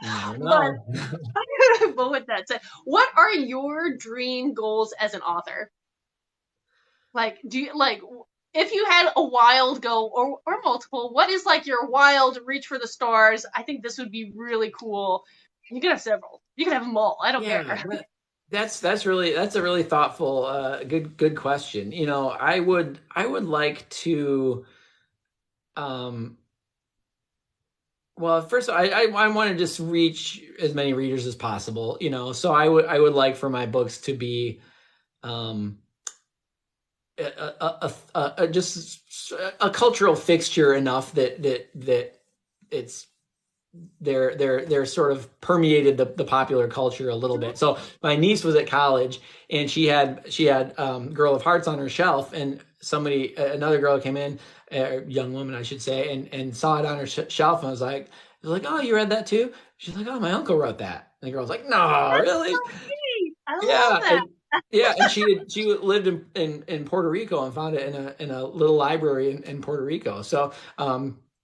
You never but know. but with that said, what are your dream goals as an author? Like, do you like if you had a wild goal or multiple? What is like your wild reach for the stars? I think this would be really cool. You could have several. You could have them all. I don't care. Yeah. That's a really thoughtful, good question. You know, I would like to, um, well, first I want to just reach as many readers as possible. You know, so I would like for my books to be, um, just a cultural fixture enough that it's they're sort of permeated the popular culture a little bit. So my niece was at college and she had Girl of Hearts on her shelf, and another girl came in, a young woman I should say, and saw it on her shelf, and I was like, oh, you read that too? She's like, oh, my uncle wrote that. And the girl's like, no, That's really? so sweet. I love Yeah, that. and yeah, and she lived in Puerto Rico and found it in a little library in Puerto Rico. So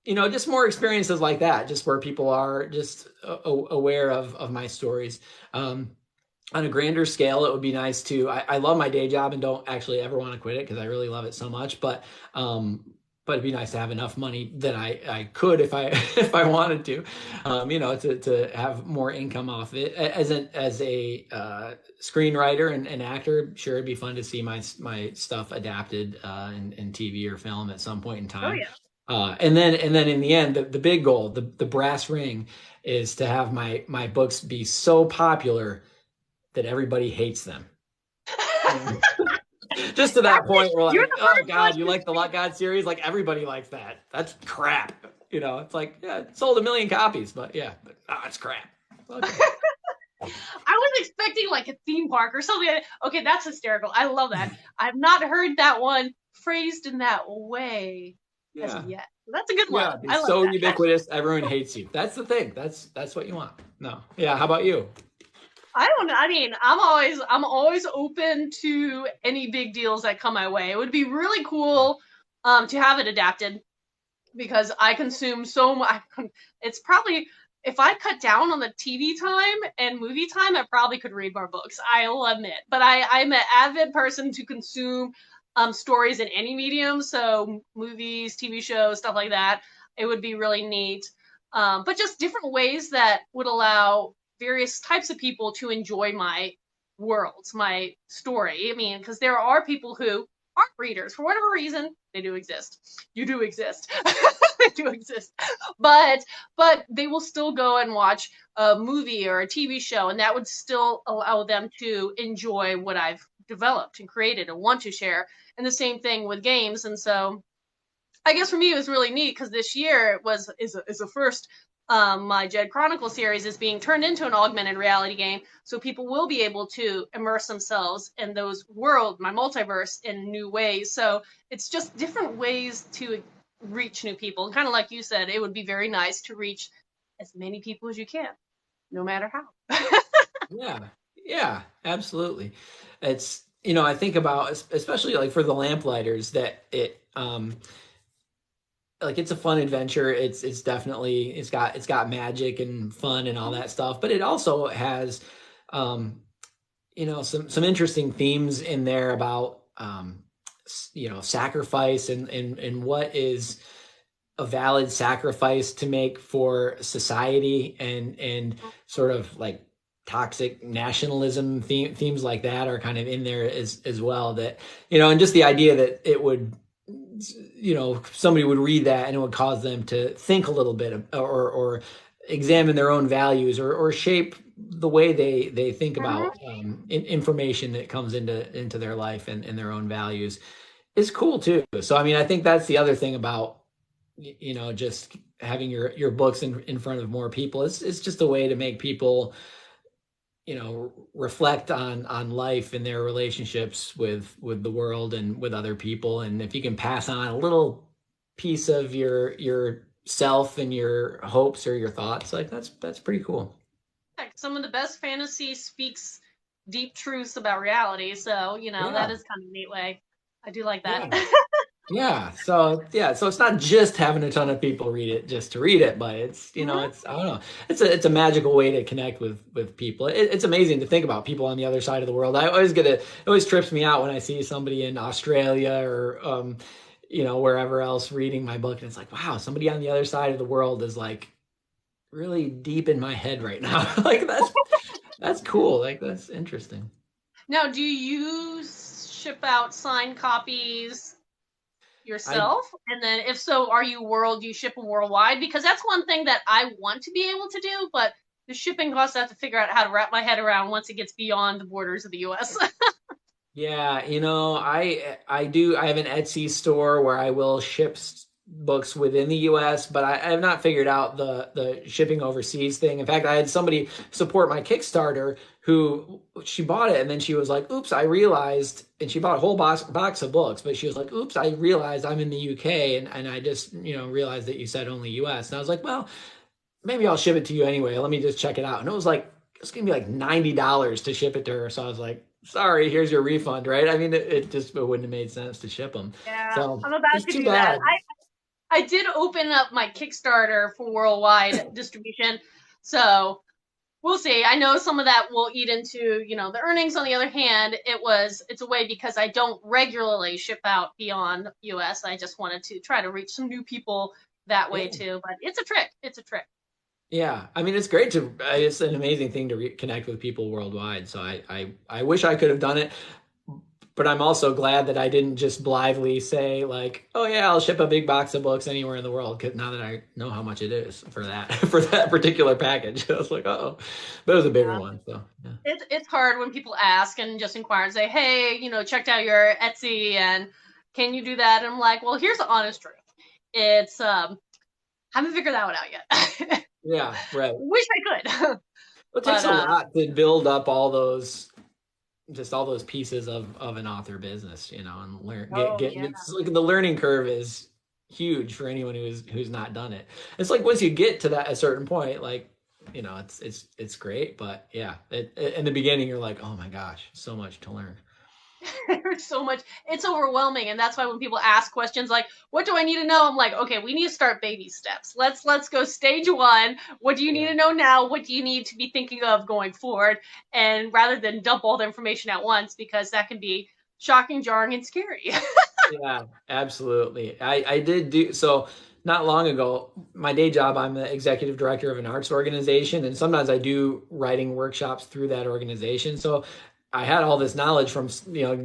you know, just more experiences like that, just where people are just aware of my stories. On a grander scale, it would be nice to. I love my day job and don't actually ever want to quit it because I really love it so much. But it'd be nice to have enough money that I could if I if I wanted to, you know, to have more income off it. As a screenwriter and actor, sure, it'd be fun to see my stuff adapted in TV or film at some point in Oh time. yeah. And then in the end, the big goal, the brass ring, is to have my books be so popular that everybody hates them. You know? Just to that point, we're You're like, the oh first one God, you to like the Lot God series? Like everybody likes that. That's crap. You know, it's like, yeah, it sold 1 million copies, but yeah, but it's crap. Okay. I was expecting like a theme park or something. Okay, that's hysterical. I love that. I've not heard that one phrased in that way as of Yeah. yet. That's a good one. Yeah. Be I like so that. ubiquitous, everyone hates you. That's the thing. That's what you want. No. Yeah. How about you? I don't know. I mean, I'm always open to any big deals that come my way. It would be really cool to have it adapted because I consume so much. It's probably if I cut down on the TV time and movie time, I probably could read more books. I'll admit, but I'm an avid person to consume stories in any medium, so movies, TV shows, stuff like that. It would be really neat, but just different ways that would allow various types of people to enjoy my worlds, my story. I mean, because there are people who aren't readers for whatever reason. They do exist. You do exist. They do exist. But they will still go and watch a movie or a TV show, and that would still allow them to enjoy what I've developed and created and want to share. And the same thing with games. And so I guess for me it was really neat because this year is a first. My Jed Chronicle series is being turned into an augmented reality game, so people will be able to immerse themselves in those world, my multiverse, in new ways. So it's just different ways to reach new people. And kind of like you said, it would be very nice to reach as many people as you can, no matter how. Yeah. Yeah, absolutely. It's, you know, I think about, especially like for the Lamplighters, that like it's a fun adventure. It's definitely it's got magic and fun and all that stuff, but it also has um you know, some interesting themes in there about you know, sacrifice and what is a valid sacrifice to make for society, and sort of like toxic nationalism themes like that are kind of in there as well, that, you know, and just the idea that it would somebody would read that and it would cause them to think a little bit or examine their own values or shape the way they think about information that comes into their life and their own values is cool too. So I mean, I think that's the other thing about just having your books in front of more people. It's just a way to make people reflect on life and their relationships with the world and with other people. And if you can pass on a little piece of your self and your hopes or your thoughts, like that's pretty cool. Some of the best fantasy speaks deep truths about reality, so that is kind of a neat way. I do like that. So it's not just having a ton of people read it just to read it, but it's it's I don't know, it's a magical way to connect with people. It's amazing to think about people on the other side of the world. It always trips me out when I see somebody in Australia or wherever else reading my book, and it's like, wow, somebody on the other side of the world is like really deep in my head right now. Like that's cool. Like that's interesting. Now, do you ship out signed copies yourself? And then if so, you ship them worldwide? Because that's one thing that I want to be able to do, but the shipping costs, I have to figure out how to wrap my head around once it gets beyond the borders of the US. Yeah, I do. I have an Etsy store where I will ship books within the US, but I have not figured out the shipping overseas thing. In fact, I had somebody support my Kickstarter who she bought it and then she was like, oops, I realized, and she bought a whole box of books, but she was like, oops, I realized I'm in the UK and I just, realized that you said only US. And I was like, well, maybe I'll ship it to you anyway. Let me just check it out. And it's going to be like $90 to ship it to her. So I was like, sorry, here's your refund, right? I mean, it wouldn't have made sense to ship them. Yeah, so I'm about to do that. I did open up my Kickstarter for worldwide distribution, so we'll see. I know some of that will eat into, the earnings. On the other hand, it's a way because I don't regularly ship out beyond US. I just wanted to try to reach some new people that way too. But it's a trick. It's a trick. Yeah, I mean, it's great it's an amazing thing to connect with people worldwide. So I wish I could have done it, but I'm also glad that I didn't just blithely say like, oh yeah, I'll ship a big box of books anywhere in the world. Because now that I know how much it is for that particular package, I was like, oh, but it was a bigger one. So yeah. It's hard when people ask and just inquire and say, hey, checked out your Etsy and can you do that? And I'm like, well, here's the honest truth. It's haven't figured that one out yet. Yeah, right. Wish I could. It takes a lot to build up all those pieces of an author business, and learn. It's like the learning curve is huge for anyone who's not done it. It's like once you get to a certain point, like it's great, but yeah, in the beginning you're like, oh my gosh, so much to learn. There's so much. It's overwhelming, and that's why when people ask questions like, what do I need to know? I'm like, okay, we need to start baby steps. Let's go stage one. What do you need to know now? What do you need to be thinking of going forward? And rather than dump all the information at once, because that can be shocking, jarring, and scary. Yeah, absolutely. I did do so. Not long ago, my day job, I'm the executive director of an arts organization, and sometimes I do writing workshops through that organization. So I had all this knowledge from,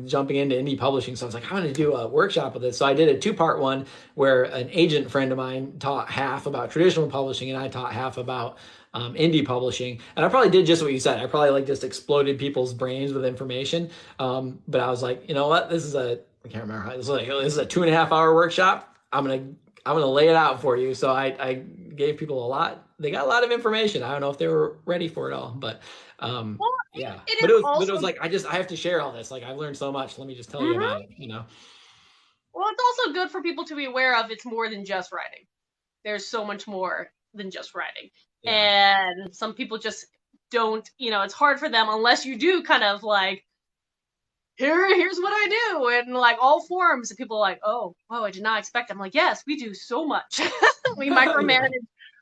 jumping into indie publishing. So I was like, I'm going to do a workshop of this. So I did a 2-part one where an agent friend of mine taught half about traditional publishing and I taught half about indie publishing. And I probably did just what you said. I probably just exploded people's brains with information. But I was like, you know what? I can't remember how this is a 2.5-hour workshop. I'm going to lay it out for you. So I gave people a lot. They got a lot of information. I don't know if they were ready for it all, but yeah. But it was like, I have to share all this. Like, I've learned so much. Let me just tell you about it, Well, it's also good for people to be aware of it's more than just writing. There's so much more than just writing. Yeah. And some people just don't, it's hard for them unless you do kind of like, here's what I do, and like all forums, and people are like, oh, I did not expect. I'm like, yes, we do so much. We micromanage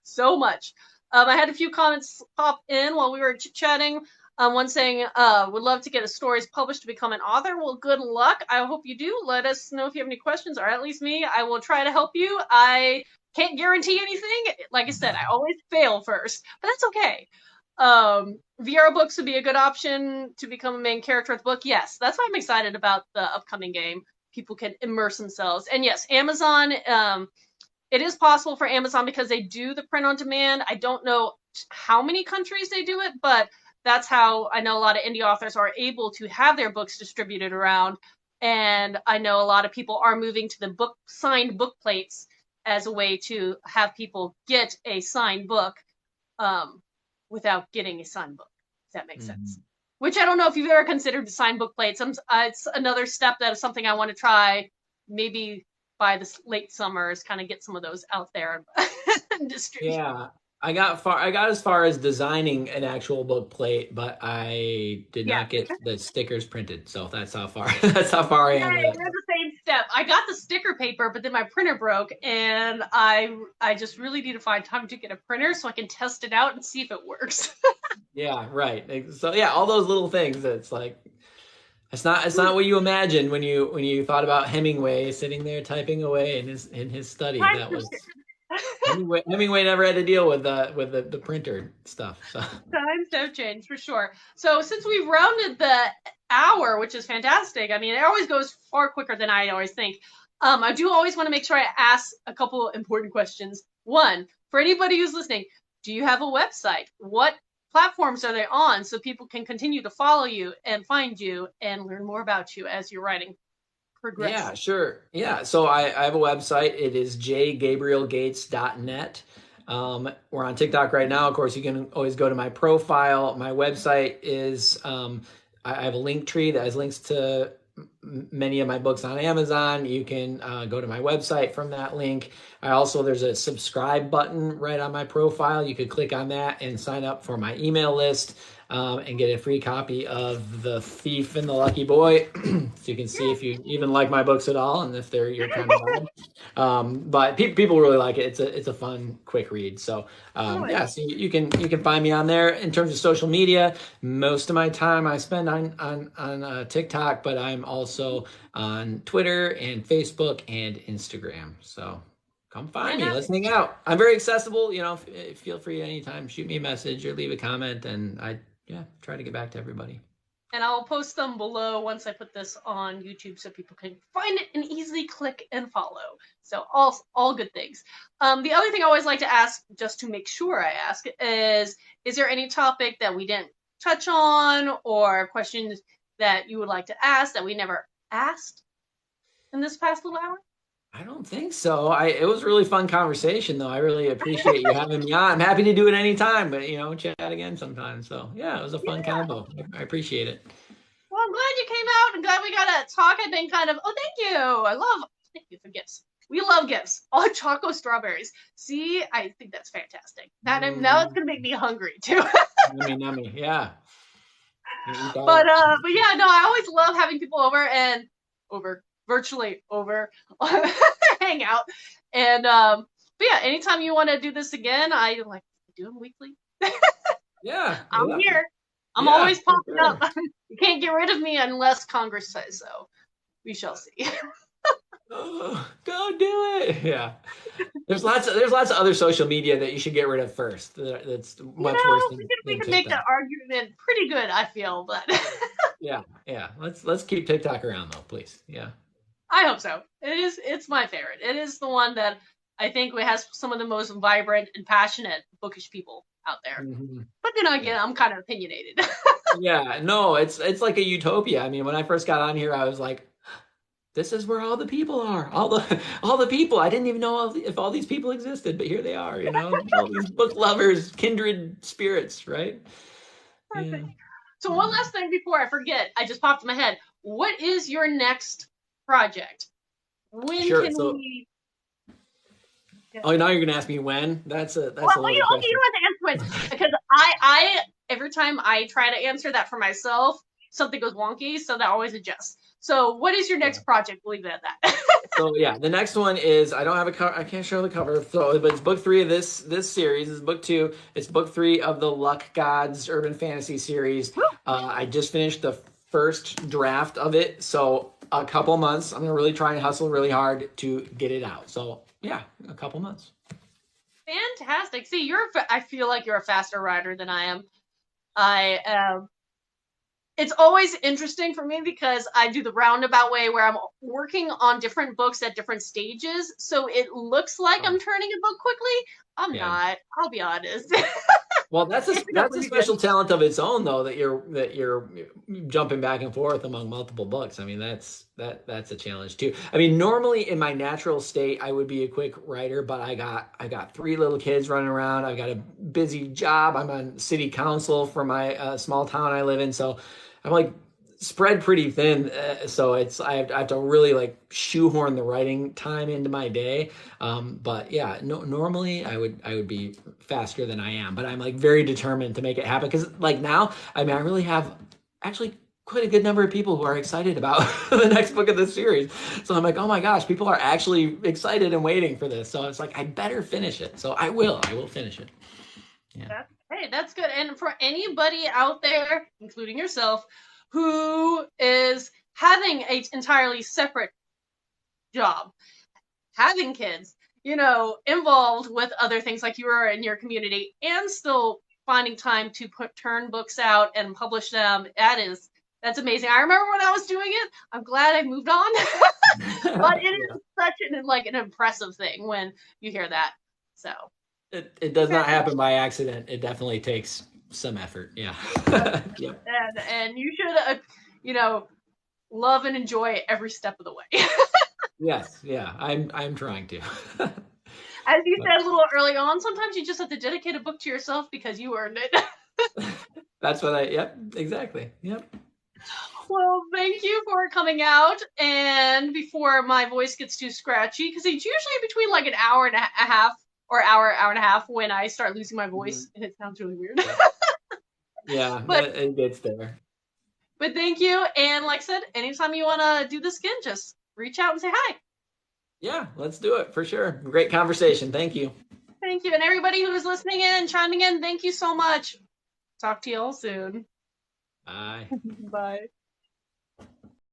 so much. I had a few comments pop in while we were chatting. One saying, would love to get a stories published to become an author. Well, good luck. I hope you do. Let us know if you have any questions, or at least me. I will try to help you. I can't guarantee anything. Like I said, I always fail first, but that's okay. VR books would be a good option to become a main character of the book. Yes, that's why I'm excited about the upcoming game. people can immerse themselves. And yes, Amazon, it is possible for Amazon because they do the print on demand. I don't know how many countries they do it, but that's how I know a lot of indie authors are able to have their books distributed around. And I know a lot of people are moving to the signed book plates as a way to have people get a signed book without getting a signed book, if that makes sense. Which I don't know if you've ever considered the signed book plates. It's another step that is something I want to try, maybe by this late summer, is kind of get some of those out there and distribute. Yeah. I got as far as designing an actual book plate, but I did not get the stickers printed. So that's how far I am with it. We're the same step. I got the sticker paper, but then my printer broke, and I just really need to find time to get a printer so I can test it out and see if it works. Yeah, right. So yeah, all those little things. It's like it's not what you imagined when you thought about Hemingway sitting there typing away in his study. That was Hemingway never had to deal with the printer stuff. So times have changed for sure. So since we've rounded the hour, which is fantastic, I mean, it always goes far quicker than I always think. I do always want to make sure I ask a couple important questions. One, for anybody who's listening, do you have a website? What platforms are they on so people can continue to follow you and find you and learn more about you as your writing progresses? Yeah, sure. Yeah, so I have a website. It is jgabrielgates.net. We're on TikTok right now. Of course, you can always go to my profile. My website is, I have a link tree that has links to many of my books on Amazon. You can go to my website from that link. There's a subscribe button right on my profile. You could click on that and sign up for my email list and get a free copy of The Thief and the Lucky Boy. So you can see if you even like my books at all and if they're your kind of vibe. But people really like it. It's a fun, quick read. So so you can find me on there. In terms of social media, most of my time I spend on TikTok, but I'm also on Twitter and Facebook and Instagram. So come find me. Let's hang out. I'm very accessible. Feel free anytime. Shoot me a message or leave a comment, and I try to get back to everybody. And I'll post them below once I put this on YouTube so people can find it and easily click and follow. So all good things. The other thing I always like to ask, just to make sure I ask, is there any topic that we didn't touch on or questions that you would like to ask that we never asked in this past little hour? I don't think so. It was a really fun conversation, though. I really appreciate you having me on. I'm happy to do it anytime, but chat again sometime. So yeah, it was a fun combo. I appreciate it. Well, I'm glad you came out and glad we got to talk. I've been kind of, thank you. Thank you for gifts. We love gifts. All choco strawberries. See, I think that's fantastic. Now it's gonna make me hungry too. Nummy, yeah. But yeah, no, I always love having people virtually over hang out. And but yeah, anytime you want to do this again, I like do them weekly. Yeah, I'm here. I'm always popping up. You can't get rid of me unless Congress says so. We shall see. Go do it. Yeah. There's lots of other social media that you should get rid of first. That's much worse than we can make that argument pretty good, I feel, but yeah. Let's keep TikTok around though, please. Yeah. I hope so. It's my favorite. It is the one that I think has some of the most vibrant and passionate bookish people out there. Mm-hmm. But then again, I'm kind of opinionated. Yeah, no, it's like a utopia. I mean, when I first got on here, I was like, this is where all the people are. All the people. I didn't even know if all these people existed, but here they are, all these book lovers, kindred spirits, right? Perfect. Yeah. So one last thing before I forget, I just popped in my head. What is your next project? When can we? Oh, now you're gonna ask me when? That's a question. You don't have to answer it because I every time I try to answer that for myself, something goes wonky, so that always adjusts. So, what is your next project? We'll leave it at that. So yeah, the next one is I don't have a cover. I can't show the cover. So, but it's book 3 of this series. This is book 2. It's book 3 of the Luck Gods Urban Fantasy series. I just finished the first draft of it, so a couple months. I'm gonna really try and hustle really hard to get it out. So yeah, a couple months. Fantastic. See, I feel like you're a faster writer than I am. I am. it's always interesting for me because I do the roundabout way where I'm working on different books at different stages. So it looks like I'm turning a book quickly. I'm not. I'll be honest. Well, that's a special talent of its own, though, that you're jumping back and forth among multiple books. I mean, that's a challenge too. I mean, normally in my natural state, I would be a quick writer, but I got three little kids running around. I've got a busy job. I'm on city council for my small town I live in, so I'm like spread pretty thin. So I have to really like shoehorn the writing time into my day. But yeah, normally I would be faster than I am, but I'm like very determined to make it happen because like now, I mean, I really have actually quite a good number of people who are excited about the next book of the series. So I'm like, oh my gosh, people are actually excited and waiting for this. So it's like, I better finish it. So I will finish it. Yeah. Hey, that's good. And for anybody out there, including yourself, who is having an entirely separate job, having kids, involved with other things like you are in your community, and still finding time to turn books out and publish them, that's amazing. I remember when I was doing it. I'm glad I moved on. But it is such an impressive thing when you hear that. So it does not happen by accident. It definitely takes some effort. Yeah. Yep. And you should love and enjoy every step of the way. Yes, yeah. I'm trying to. As you said a little early on, sometimes you just have to dedicate a book to yourself because you earned it. That's yep, exactly. Yep. Well, thank you for coming out. And before my voice gets too scratchy, because it's usually between like an hour and a half or hour and a half when I start losing my voice, and it sounds really weird. Yeah, but it gets there. But thank you. And like I said, anytime you want to do this again, just reach out and say hi. Yeah, let's do it for sure. Great conversation. Thank you. Thank you. And everybody who's listening in and chiming in, thank you so much. Talk to you all soon. Bye. Bye.